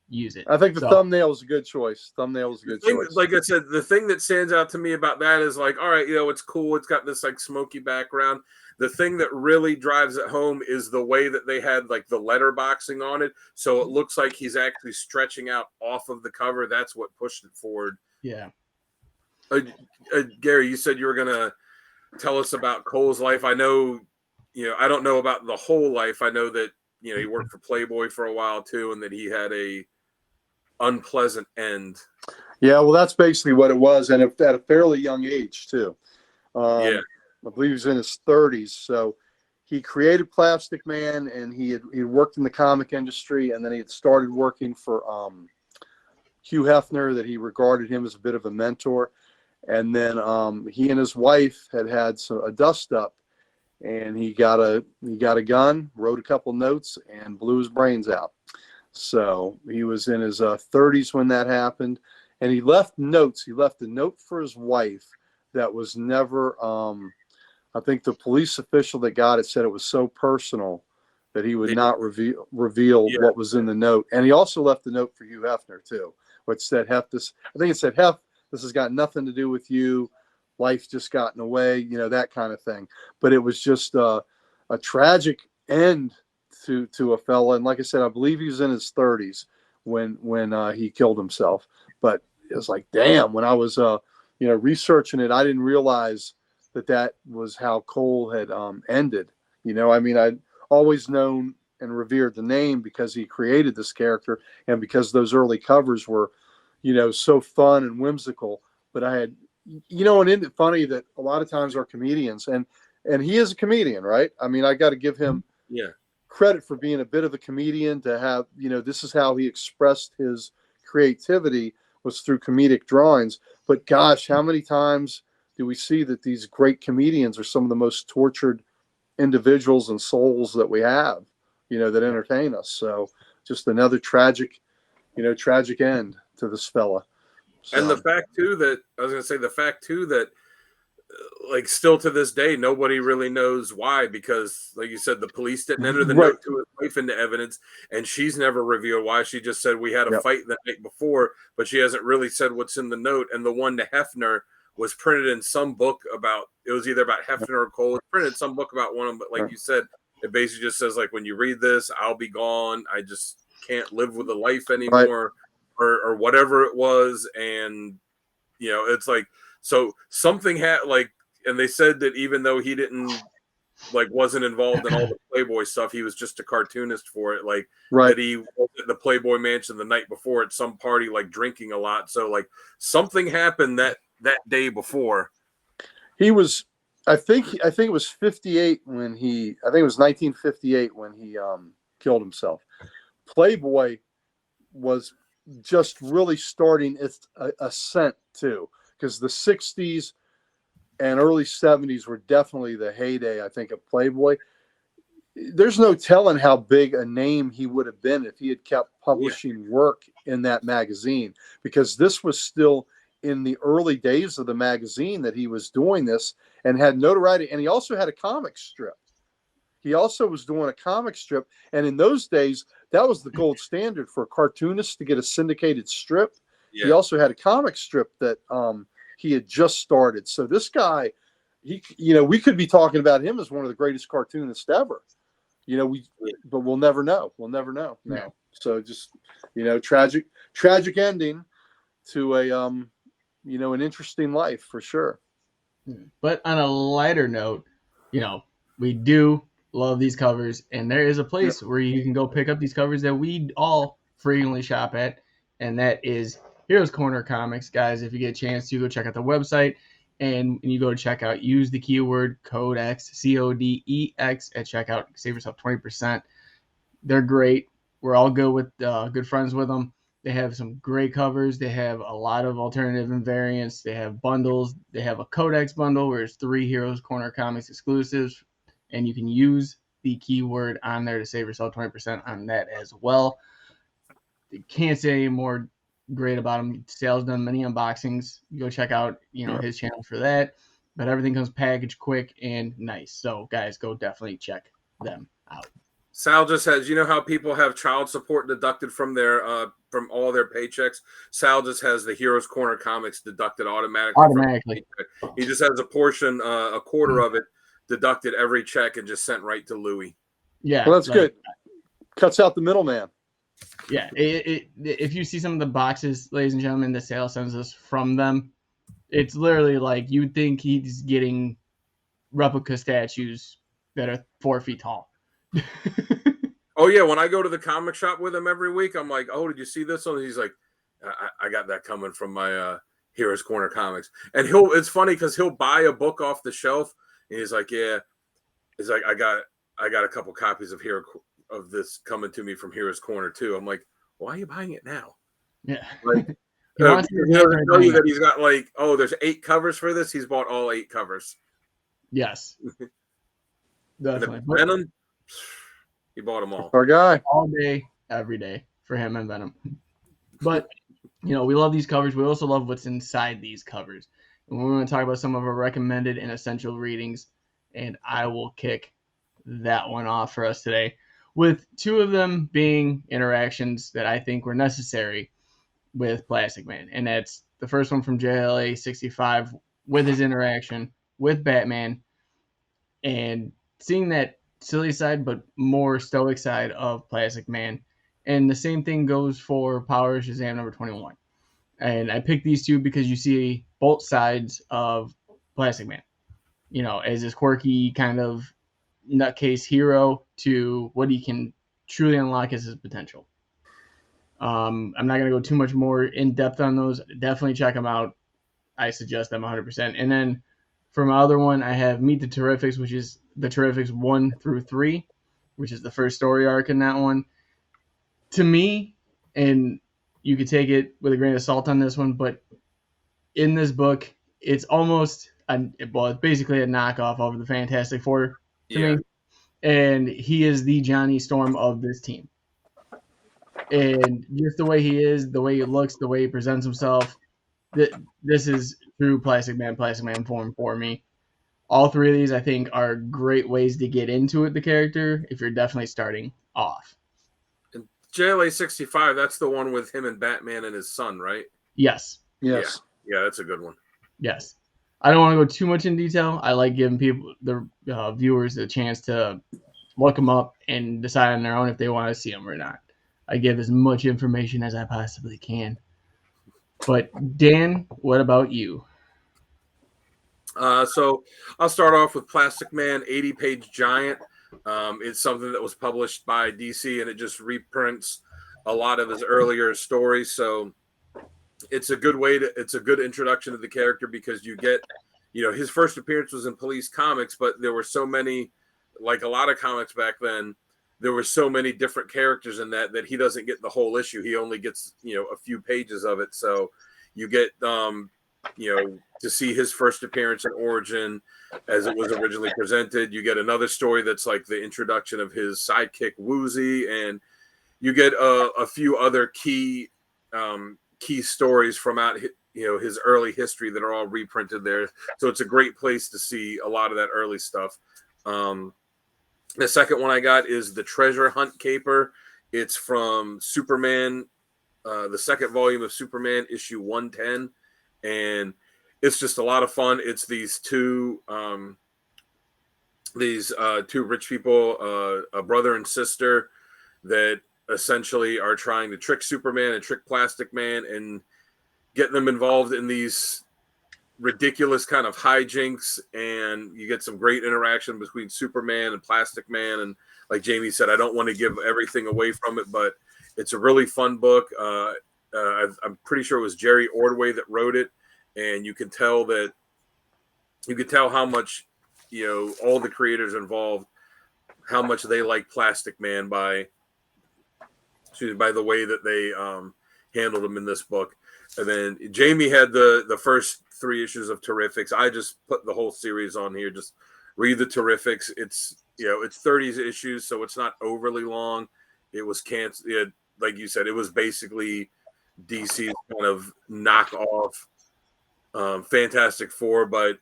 use it. I think the So, thumbnail is a good choice. Thumbnail is a good choice. Like I said, the thing that stands out to me about that is like, all right, it's cool. It's got this like smoky background. The thing that really drives it home is the way that they had like the letterboxing on it. So it looks like he's actually stretching out off of the cover. That's what pushed it forward. Yeah. Gary, you said you were going to tell us about Cole's life. I know, I don't know about the whole life. I know that, he worked for Playboy for a while too, and that he had a unpleasant end. Yeah, well, that's basically what it was, and at a fairly young age too. Yeah. I believe he was in his 30s. So he created Plastic Man, and he had worked in the comic industry, and then he had started working for Hugh Hefner, that he regarded him as a bit of a mentor. And then he and his wife had a dust up, and he got a gun, wrote a couple notes, and blew his brains out. So he was in his 30s when that happened, and he left notes. He left a note for his wife that was never. I think the police official that got it said it was so personal that he would not reveal what was in the note. And he also left a note for Hugh Hefner too, which said, I think it said, Hef, this has got nothing to do with you. Life just got in the way, that kind of thing. But it was just a tragic end to a fella. And like I said, I believe he was in his 30s when he killed himself. But it was like, damn, when I was researching it, I didn't realize that was how Cole had ended. I'd always known and revered the name because he created this character, and because those early covers were, so fun and whimsical. But I had, and isn't it funny that a lot of times our comedians, and he is a comedian, right? I mean, I got to give him credit for being a bit of a comedian, to have, this is how he expressed his creativity, was through comedic drawings. But gosh, how many times do we see that these great comedians are some of the most tortured individuals and souls that we have, that entertain us? So just another tragic end to this fella. So. And the fact too that like still to this day, nobody really knows why, because like you said, the police didn't enter the note to his wife into evidence, and she's never revealed why. She just said we had a fight the night before, but she hasn't really said what's in the note. And the one to Hefner was printed in some book it was either about Hefner or Cole. It's printed in some book about one of them, but like you said, it basically just says like, when you read this, I'll be gone. I just can't live with a life anymore, or whatever it was. And it's like, so something had and they said that even though he didn't wasn't involved in all the Playboy stuff, he was just a cartoonist for it. That he was at the Playboy Mansion the night before at some party, drinking a lot. So something happened that day before. He was, I think it was 58 when I think it was 1958 when he killed himself. Playboy was just really starting its ascent too, because the 60s and early 70s were definitely the heyday, I think, of Playboy. There's no telling how big a name he would have been if he had kept publishing work in that magazine, because this was still in the early days of the magazine that he was doing this, and had notoriety. And he also had a comic strip. He also was doing a comic strip. And in those days, that was the gold standard for a cartoonist to get a syndicated strip. Yeah. He also had a comic strip that he had just started. So this guy, we could be talking about him as one of the greatest cartoonists ever. But we'll never know. We'll never know now. Yeah. So just, tragic ending to a, an interesting life for sure. But on a lighter note, we do love these covers, and there is a place where you can go pick up these covers that we all frequently shop at, and that is Heroes Corner Comics. Guys, if you get a chance to go check out the website, and when you go to checkout, use the keyword CODEX, CODEX at checkout. Save yourself 20%. They're great. We're all good friends with them. They have some great covers. They have a lot of alternative and variants. They have bundles. They have a Codex bundle where it's 3 Heroes Corner Comics exclusives, and you can use the keyword on there to save yourself 20% on that as well. You can't say any more great about him. Sale's done many unboxings. You go check out, his channel for that. But everything comes packaged quick and nice. So guys, go definitely check them out. Sal just has, you know how people have child support deducted from their from all their paychecks. Sal just has the Heroes Corner comics deducted automatically. Automatically. He just has a portion, a quarter of it deducted every check and just sent right to Louis. Yeah, Well, that's good. Cuts out the middleman. Yeah, if you see some of the boxes, ladies and gentlemen, the sale sends us from them, it's literally like you'd think he's getting replica statues that are 4 feet tall. Oh yeah, when I go to the comic shop with him every week, I'm like, "Oh, did you see this one?" He's like, "I got that coming from my Heroes Corner comics." And it's funny because he'll buy a book off the shelf, and he's like, "Yeah," he's like, "I got a couple copies of this coming to me from Heroes Corner too." I'm like, "Why are you buying it now?" Yeah, Like, he wants he doesn't tell you that he's got like, "Oh, there's 8 covers for this." He's bought all 8 covers. Yes, definitely. Venom, he bought them all. Our guy. All day, every day for him and Venom. But, we love these covers. We also love what's inside these covers. And we're going to talk about some of our recommended and essential readings. And I will kick that one off for us today, with 2 of them being interactions that I think were necessary with Plastic Man. And that's the first one from JLA 65 with his interaction with Batman, and seeing that silly side but more stoic side of Plastic Man. And the same thing goes for Power Shazam number 21. And I picked these 2 because you see both sides of Plastic Man, as this quirky kind of nutcase hero to what he can truly unlock as his potential. I'm not going to go too much more in depth on those. Definitely check them out. I suggest them 100%. And then for my other one, I have Meet the Terrifics, which is the Terrifics 1 through 3, which is the first story arc in that one. To me, and you could take it with a grain of salt on this one, but in this book, it's almost it's basically a knockoff of the Fantastic Four to me. And he is the Johnny Storm of this team. And just the way he is, the way he looks, the way he presents himself, this is true Plastic Man form for me. All 3 of these, I think, are great ways to get into it, the character, if you're definitely starting off. And JLA 65, that's the one with him and Batman and his son, right? Yes. Yes. Yeah, that's a good one. Yes. I don't want to go too much in detail. I like giving people, the viewers, a chance to look them up and decide on their own if they want to see them or not. I give as much information as I possibly can. But Dan, what about you? So I'll start off with Plastic Man 80-page giant. It's something that was published by DC, and it just reprints a lot of his earlier stories. So it's a good it's a good introduction to the character, because you get, his first appearance was in Police Comics, but there were so many, like a lot of comics back then, there were so many different characters in that he doesn't get the whole issue. He only gets, a few pages of it. So you get, to see his first appearance and origin as it was originally presented. You get another story that's like the introduction of his sidekick Woozy, and you get a few other key stories from out his early history that are all reprinted there. So it's a great place to see a lot of that early stuff. The second one I got is the Treasure Hunt Caper. It's from Superman, the second volume of Superman, issue 110, and it's just a lot of fun. It's these two rich people, a brother and sister, that essentially are trying to trick Superman and trick Plastic Man and get them involved in these ridiculous kind of hijinks. And you get some great interaction between Superman and Plastic Man. And like Jamie said, I don't want to give everything away from it, but it's a really fun book. I'm pretty sure it was Jerry Ordway that wrote it. And you can tell how much, all the creators involved, how much they like Plastic Man by the way that they handled him in this book. And then Jamie had the first 3 issues of Terrifics. I just put the whole series on here. Just read the Terrifics. It's 30 issues, so it's not overly long. It was canceled. Like you said, it was basically DC's kind of knockoff Fantastic Four, but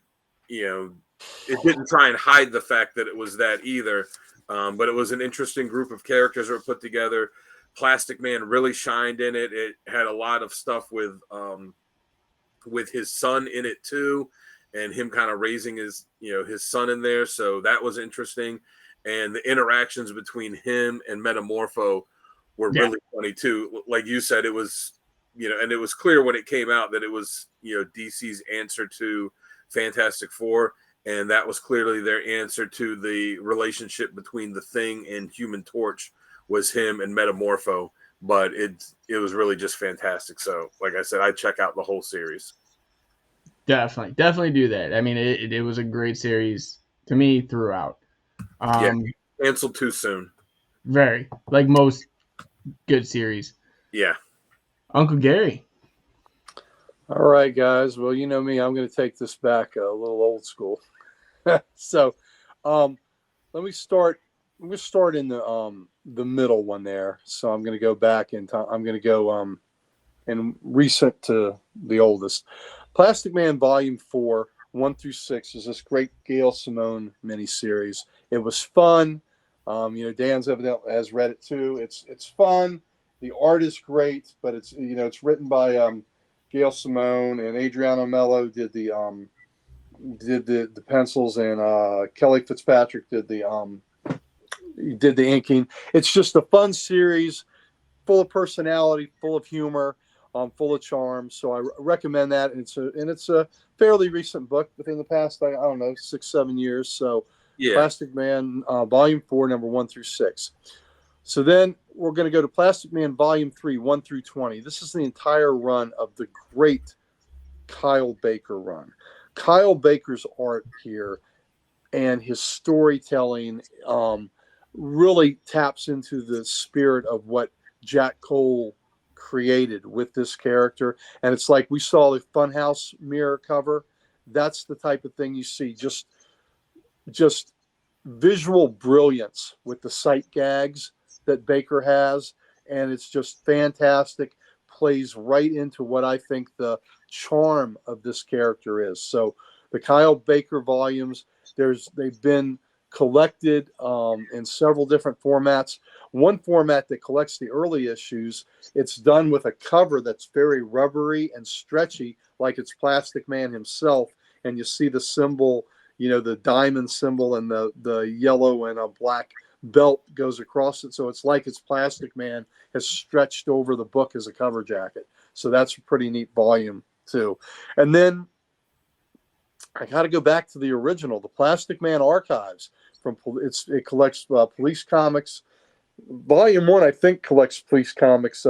it didn't try and hide the fact that it was that either. But it was an interesting group of characters that were put together. Plastic Man really shined in it. It had a lot of stuff with his son in it too, and him kind of raising his son in there. So that was interesting. And the interactions between him and Metamorpho were really funny too. Like you said, it was, and it was clear when it came out that it was, DC's answer to Fantastic Four. And that was clearly their answer to the relationship between the Thing and Human Torch, was him and Metamorpho. But it was really just fantastic. So, like I said, I'd check out the whole series. Definitely do that. I mean, it was a great series to me throughout. Canceled too soon. Very, like most good series. Yeah. Uncle Gary. All right, guys. Well, you know me, I'm going to take this back a little old school. So, let me start. I'm going to start in the middle one there. So I'm going to go back in time. I'm going to go in recent to the oldest. Plastic Man Volume 4, 1 through 6 is this great Gail Simone miniseries. It was fun. Dan's evidently has read it too. It's fun. The art is great, but it's written by Gail Simone, and Adriano Mello did the pencils, and Kelly Fitzpatrick did the inking. It's just a fun series, full of personality, full of humor, full of charm. So I recommend that. And it's a fairly recent book within the past, I don't know, 6-7 years. So yeah. Plastic Man Volume 4, number 1 through 6. So then we're going to go to Plastic Man Volume 3, 1 through 20. This is the entire run of the great Kyle Baker run. Kyle Baker's art here and his storytelling really taps into the spirit of what Jack Cole created with this character. And it's like we saw the Funhouse mirror cover. That's the type of thing you see. Just visual brilliance with the sight gags that Baker has. And it's just fantastic. Plays right into what I think the charm of this character is. So the Kyle Baker volumes, they've been collected in several different formats. One format that collects the early issues, it's done with a cover that's very rubbery and stretchy, like it's Plastic Man himself. And you see the symbol, the diamond symbol, and the yellow and a black belt goes across it. So it's like it's Plastic Man has stretched over the book as a cover jacket. So that's a pretty neat volume too. And then I got to go back to the original, the Plastic Man Archives. It collects Police Comics. Volume 1, I think, collects Police Comics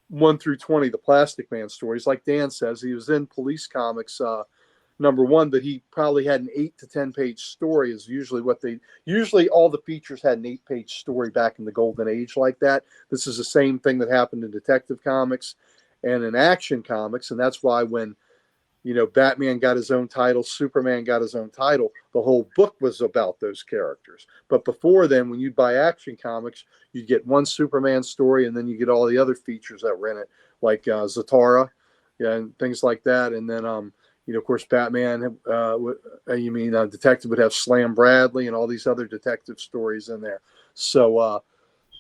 1 through 20, the Plastic Man stories. Like Dan says, he was in Police Comics number 1, but he probably had an 8 to 10 page story. Is usually all the features had an 8-page story back in the Golden Age like that. This is the same thing that happened in Detective Comics and in Action Comics, and that's why when Batman got his own title, Superman got his own title, the whole book was about those characters. But before then, when you'd buy Action Comics, you'd get one Superman story, and then you get all the other features that were in it, like Zatara, and things like that. And then, of course, Batman, Detective would have Slam Bradley and all these other detective stories in there. So,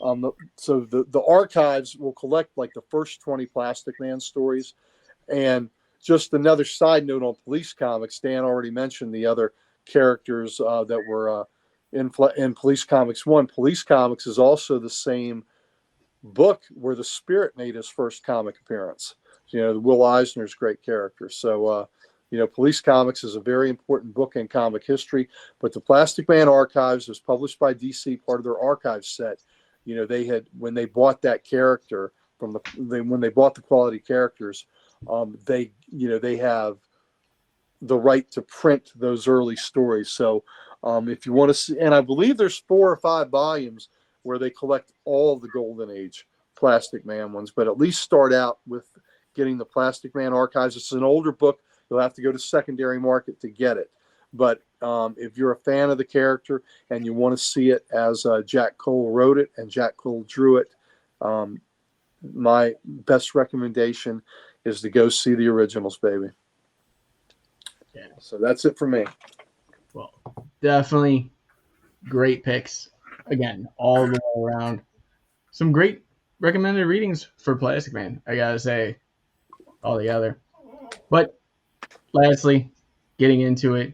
the archives will collect like the first 20 Plastic Man stories. And just another side note on Police Comics, Dan already mentioned the other characters that were in Police Comics 1. Police Comics is also the same book where the Spirit made his first comic appearance. Will Eisner's great character. So, Police Comics is a very important book in comic history. But the Plastic Man Archives was published by DC, part of their archive set. They had, when they bought that character when they bought the quality characters, they have the right to print those early stories. So if you want to see, and I believe there's 4 or 5 volumes where they collect all the Golden Age Plastic Man ones, but at least start out with getting the Plastic Man Archives. It's an older book. You'll have to go to secondary market to get it. But if you're a fan of the character and you want to see it as Jack Cole wrote it and Jack Cole drew it, my best recommendation is to go see the originals, baby. So that's it for me. Well, definitely great picks. again, all the way around. Some great recommended readings for Plastic Man, I gotta say, altogether. But lastly, getting into it,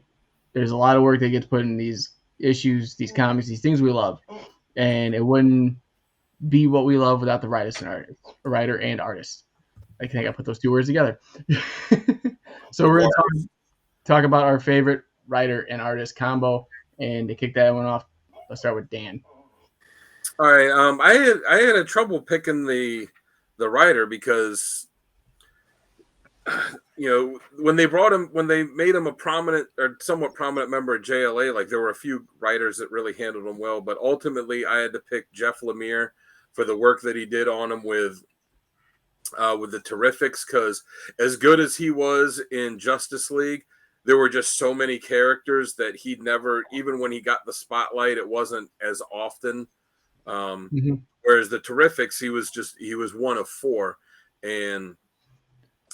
there's a lot of work that gets put in these issues, these comics, these things we love, and it wouldn't be what we love without the writer and artist. I think I put those two words together. So we're gonna talk about our favorite writer and artist combo, and to kick that one off, let's start with Dan. All right. I had a trouble picking the writer because when they made him a prominent or somewhat prominent member of JLA, like there were a few writers that really handled him well, but ultimately I had to pick Jeff Lemire for the work that he did on him with the Terrifics, because as good as he was in Justice League, there were just so many characters that he'd never, even when he got the spotlight, it wasn't as often. Whereas the Terrifics, he was one of four, and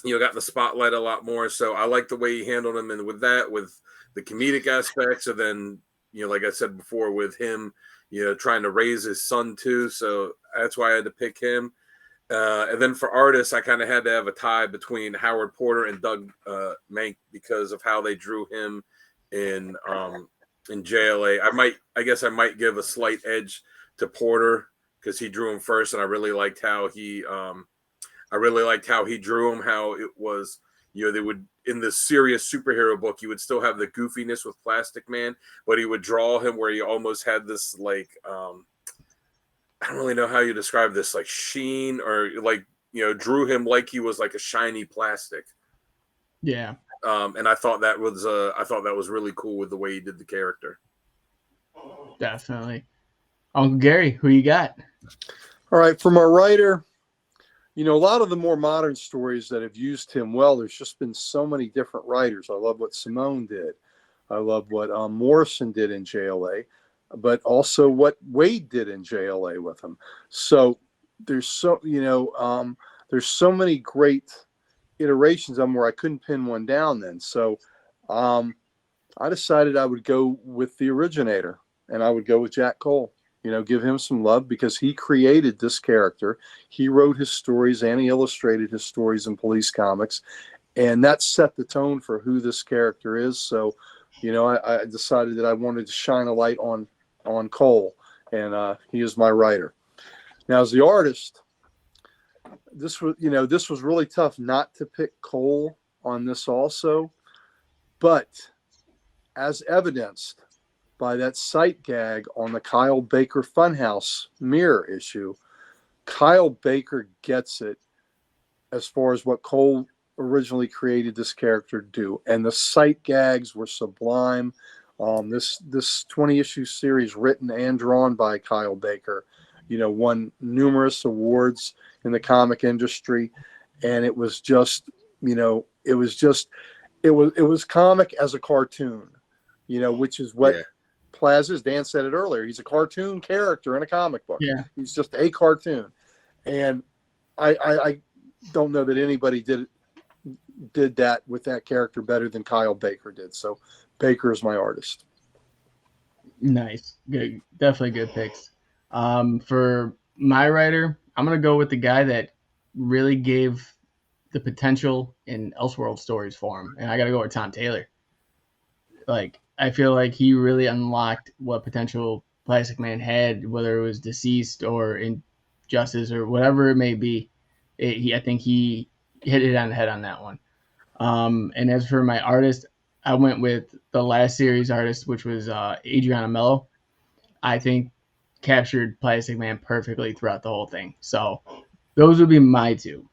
got the spotlight a lot more. So I like the way he handled him, and with the comedic aspects, and then like I said before, with him, trying to raise his son too. So that's why I had to pick him. And then for artists, I kind of had to have a tie between Howard Porter and Doug Mank because of how they drew him in JLA. I guess I might give a slight edge to Porter because he drew him first, and I really liked how he drew him. How it was, they would, in the serious superhero book, you would still have the goofiness with Plastic Man, but he would draw him where he almost had this like I don't really know how you describe this, like sheen, or like drew him like he was like a shiny plastic. Yeah. And I thought that was really cool with the way he did the character. Definitely. Uncle Gary, who you got? All right, for my writer, a lot of the more modern stories that have used him well, there's just been so many different writers. I love what Simone did. I love what Morrison did in JLA, but also what Wade did in JLA with him. So there's so many great iterations of them where I couldn't pin one down then. So I decided I would go with the originator, and I would go with Jack Cole. Give him some love because he created this character. He wrote his stories and he illustrated his stories in Police Comics, and that set the tone for who this character is. So, I decided that I wanted to shine a light on Cole, and he is my writer. Now, as the artist, this was really tough not to pick Cole on this also, but as evidenced by that sight gag on the Kyle Baker Funhouse mirror issue, Kyle Baker gets it as far as what Cole originally created this character to do. And the sight gags were sublime. This 20-issue series, written and drawn by Kyle Baker, won numerous awards in the comic industry. And it was just, it was comic as a cartoon, which is what Plaza's, Dan said it earlier. He's a cartoon character in a comic book. Yeah. He's just a cartoon. And I don't know that anybody did that with that character better than Kyle Baker did. So Baker is my artist. Nice. Good. Definitely good picks. For my writer, I'm going to go with the guy that really gave the potential in Elseworld stories for him. And I got to go with Tom Taylor. Like, I feel like he really unlocked what potential Plastic Man had, whether it was deceased or injustice or whatever it may be. I think he hit it on the head on that one. And as for my artist, I went with the last series artist, which was Adriana Mello. I think captured Plastic Man perfectly throughout the whole thing. So those would be my two.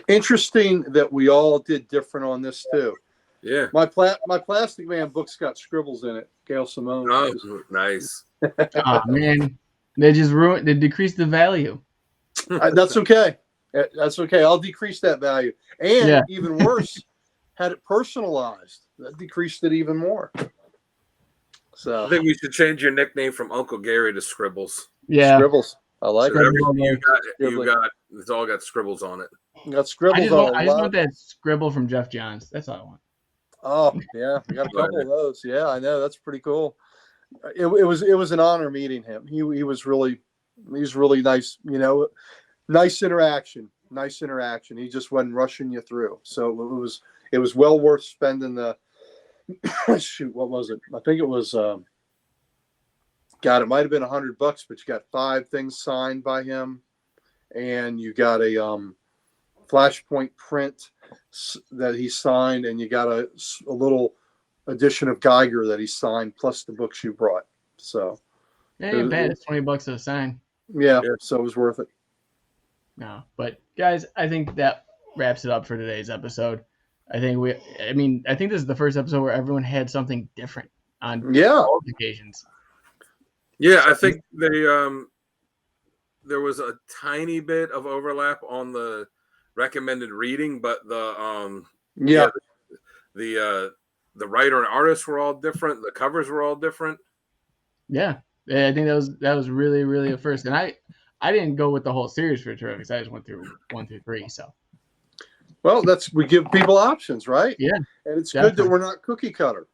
Interesting that we all did different on this too. Yeah. My Plastic Man book's got scribbles in it. Gail Simone. Oh, nice. Oh, man. They decreased the value. That's okay. That's okay. I'll decrease that value. And even worse, had it personalized. That decreased it even more. So I think we should change your nickname from Uncle Gary to Scribbles. Yeah. Scribbles. I like it. Everything you got, it's all got scribbles on it. Got scribbles on it. I just want that scribble from Jeff Johns. That's all I want. Oh, yeah. We got a couple of those. Yeah, I know. That's pretty cool. It was an honor meeting him. He was really nice. You know, nice interaction. Nice interaction. He just wasn't rushing you through. So it was well worth spending the shoot. What was it? I think it was. God, it might have been $100, but you got 5 things signed by him, and you got a flashpoint print that he signed, and you got a little edition of Geiger that he signed, plus the books you brought. So it ain't bad. It's $20 a sign. Yeah, so it was worth it. No, but guys, I think that wraps it up for today's episode. I think this is the first episode where everyone had something different on all occasions. Yeah, I think there was a tiny bit of overlap on the recommended reading, but the writer and artist were all different. The covers were all different. Yeah, I think that was really, really a first. And I didn't go with the whole series for Terrifics. I just went through 1 through 3. So, well, we give people options, right? Yeah, and it's good that we're not cookie cutter.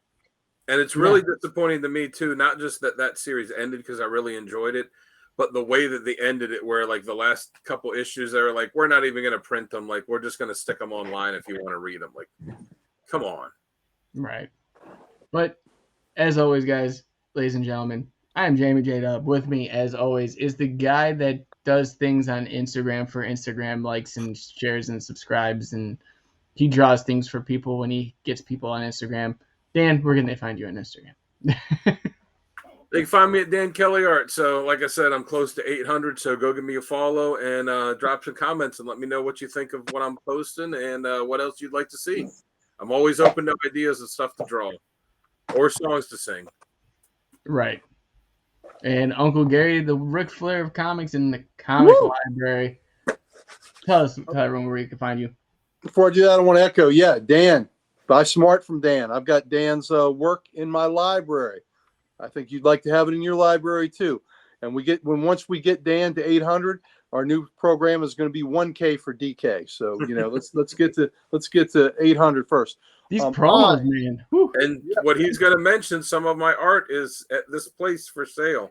And it's really disappointing to me too. Not just that series ended, because I really enjoyed it, but the way that they ended it, where like the last couple issues, they were like, we're not even going to print them. Like, we're just going to stick them online if you want to read them. Like, come on. Right. But as always, guys, ladies and gentlemen, I am Jamie J Dub. With me, as always, is the guy that does things on Instagram for Instagram likes and shares and subscribes, and he draws things for people when he gets people on Instagram. Dan, where can they find you on Instagram? They can find me at Dan Kelly Art. So, like I said, I'm close to 800. So go give me a follow and drop some comments and let me know what you think of what I'm posting and what else you'd like to see. I'm always open to ideas and stuff to draw or songs to sing. Right. And Uncle Gary, the Ric Flair of comics in the comic library. Tell everyone where you can find you. Before I do that, I want to echo, Dan. Buy smart from Dan. I've got Dan's work in my library. I think you'd like to have it in your library too. And once we get Dan to 800, our new program is going to be 1K for DK. So let's get to 800 first. These promos, man. Whew. And what he's going to mention, some of my art is at this place for sale.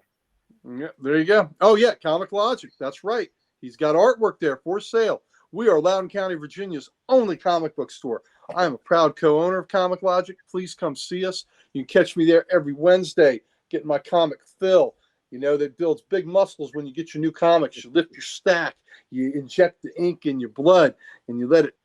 Yeah, there you go. Oh yeah, Comic Logic. That's right. He's got artwork there for sale. We are Loudoun County, Virginia's only comic book store. I am a proud co-owner of Comic Logic. Please come see us. You can catch me there every Wednesday, getting my comic fill. That builds big muscles when you get your new comics. You lift your stack, you inject the ink in your blood, and you let it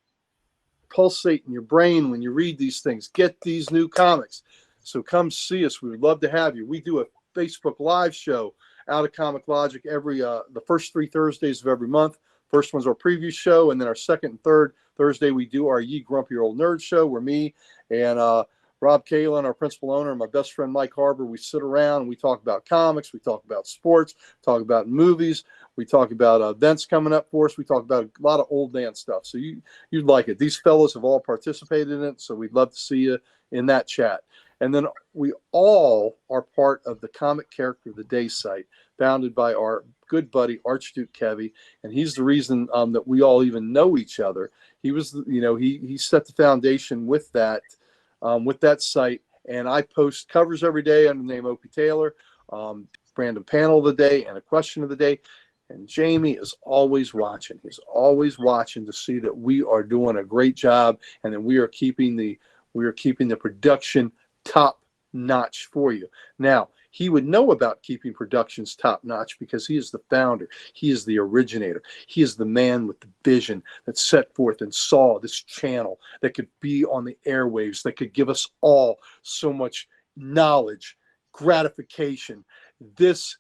pulsate in your brain when you read these things. Get these new comics. So come see us. We would love to have you. We do a Facebook Live show out of Comic Logic every the first 3 Thursdays of every month. First one's our preview show, and then our second and third Thursday we do our Ye Grumpy Old Nerd show, where me and Rob Kalin, our principal owner, and my best friend Mike Harbor, we sit around and we talk about comics, we talk about sports, talk about movies, we talk about events coming up for us, we talk about a lot of old Dan stuff. So you'd like it. These fellows have all participated in it, so we'd love to see you in that chat. And then we all are part of the Comic Character of the Day site, founded by our good buddy Archduke Kevy, and he's the reason that we all even know each other. He was, he set the foundation with that site, and I post covers every day under the name Opie Taylor, random panel of the day, and a question of the day. And Jamie is always watching. He's always watching to see that we are doing a great job, and that we are keeping the production top notch for you. Now, he would know about keeping productions top notch because he is the founder. He is the originator. He is the man with the vision that set forth and saw this channel that could be on the airwaves, that could give us all so much knowledge, gratification. This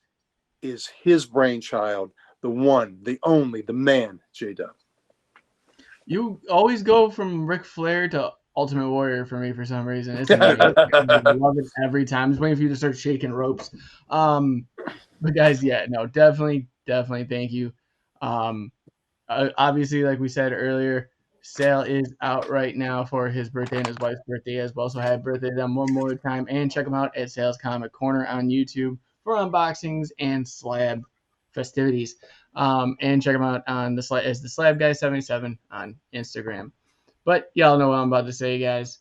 is his brainchild, the one, the only, the man, J-Dub. You always go from Ric Flair to Ultimate Warrior for me for some reason. It's amazing. I love it every time. I'm just waiting for you to start shaking ropes. But guys, definitely thank you. Obviously, like we said earlier, sale is out right now for his birthday and his wife's birthday as well. So happy birthday to them one more time, and check them out at Sales Comic Corner on YouTube for unboxings and slab festivities. And check them out on the Slab Guy 77 on Instagram. But y'all know what I'm about to say, guys.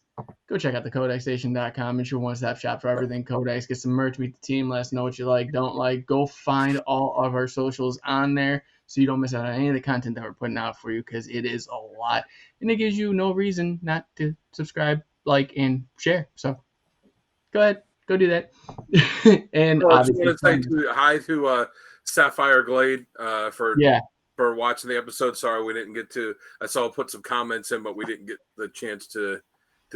go check out the CodexStation.com. It's your one-stop shop for everything Codex. Get some merch, meet the team, let us know what you like, don't like. Go find all of our socials on there so you don't miss out on any of the content that we're putting out for you, because it is a lot. And it gives you no reason not to subscribe, like, and share. So go ahead. Go do that. And I just obviously, want to say hi to Sapphire Glade for watching the episode. Sorry we didn't get to. I saw put some comments in, but we didn't get the chance to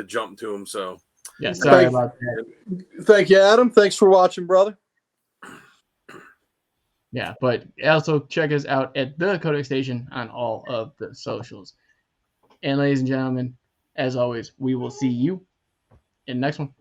jump to them. So yeah, sorry about that. Thank you, Adam. Thanks for watching, brother. Yeah, but also check us out at the Codex Station on all of the socials. And ladies and gentlemen, as always, we will see you in the next one.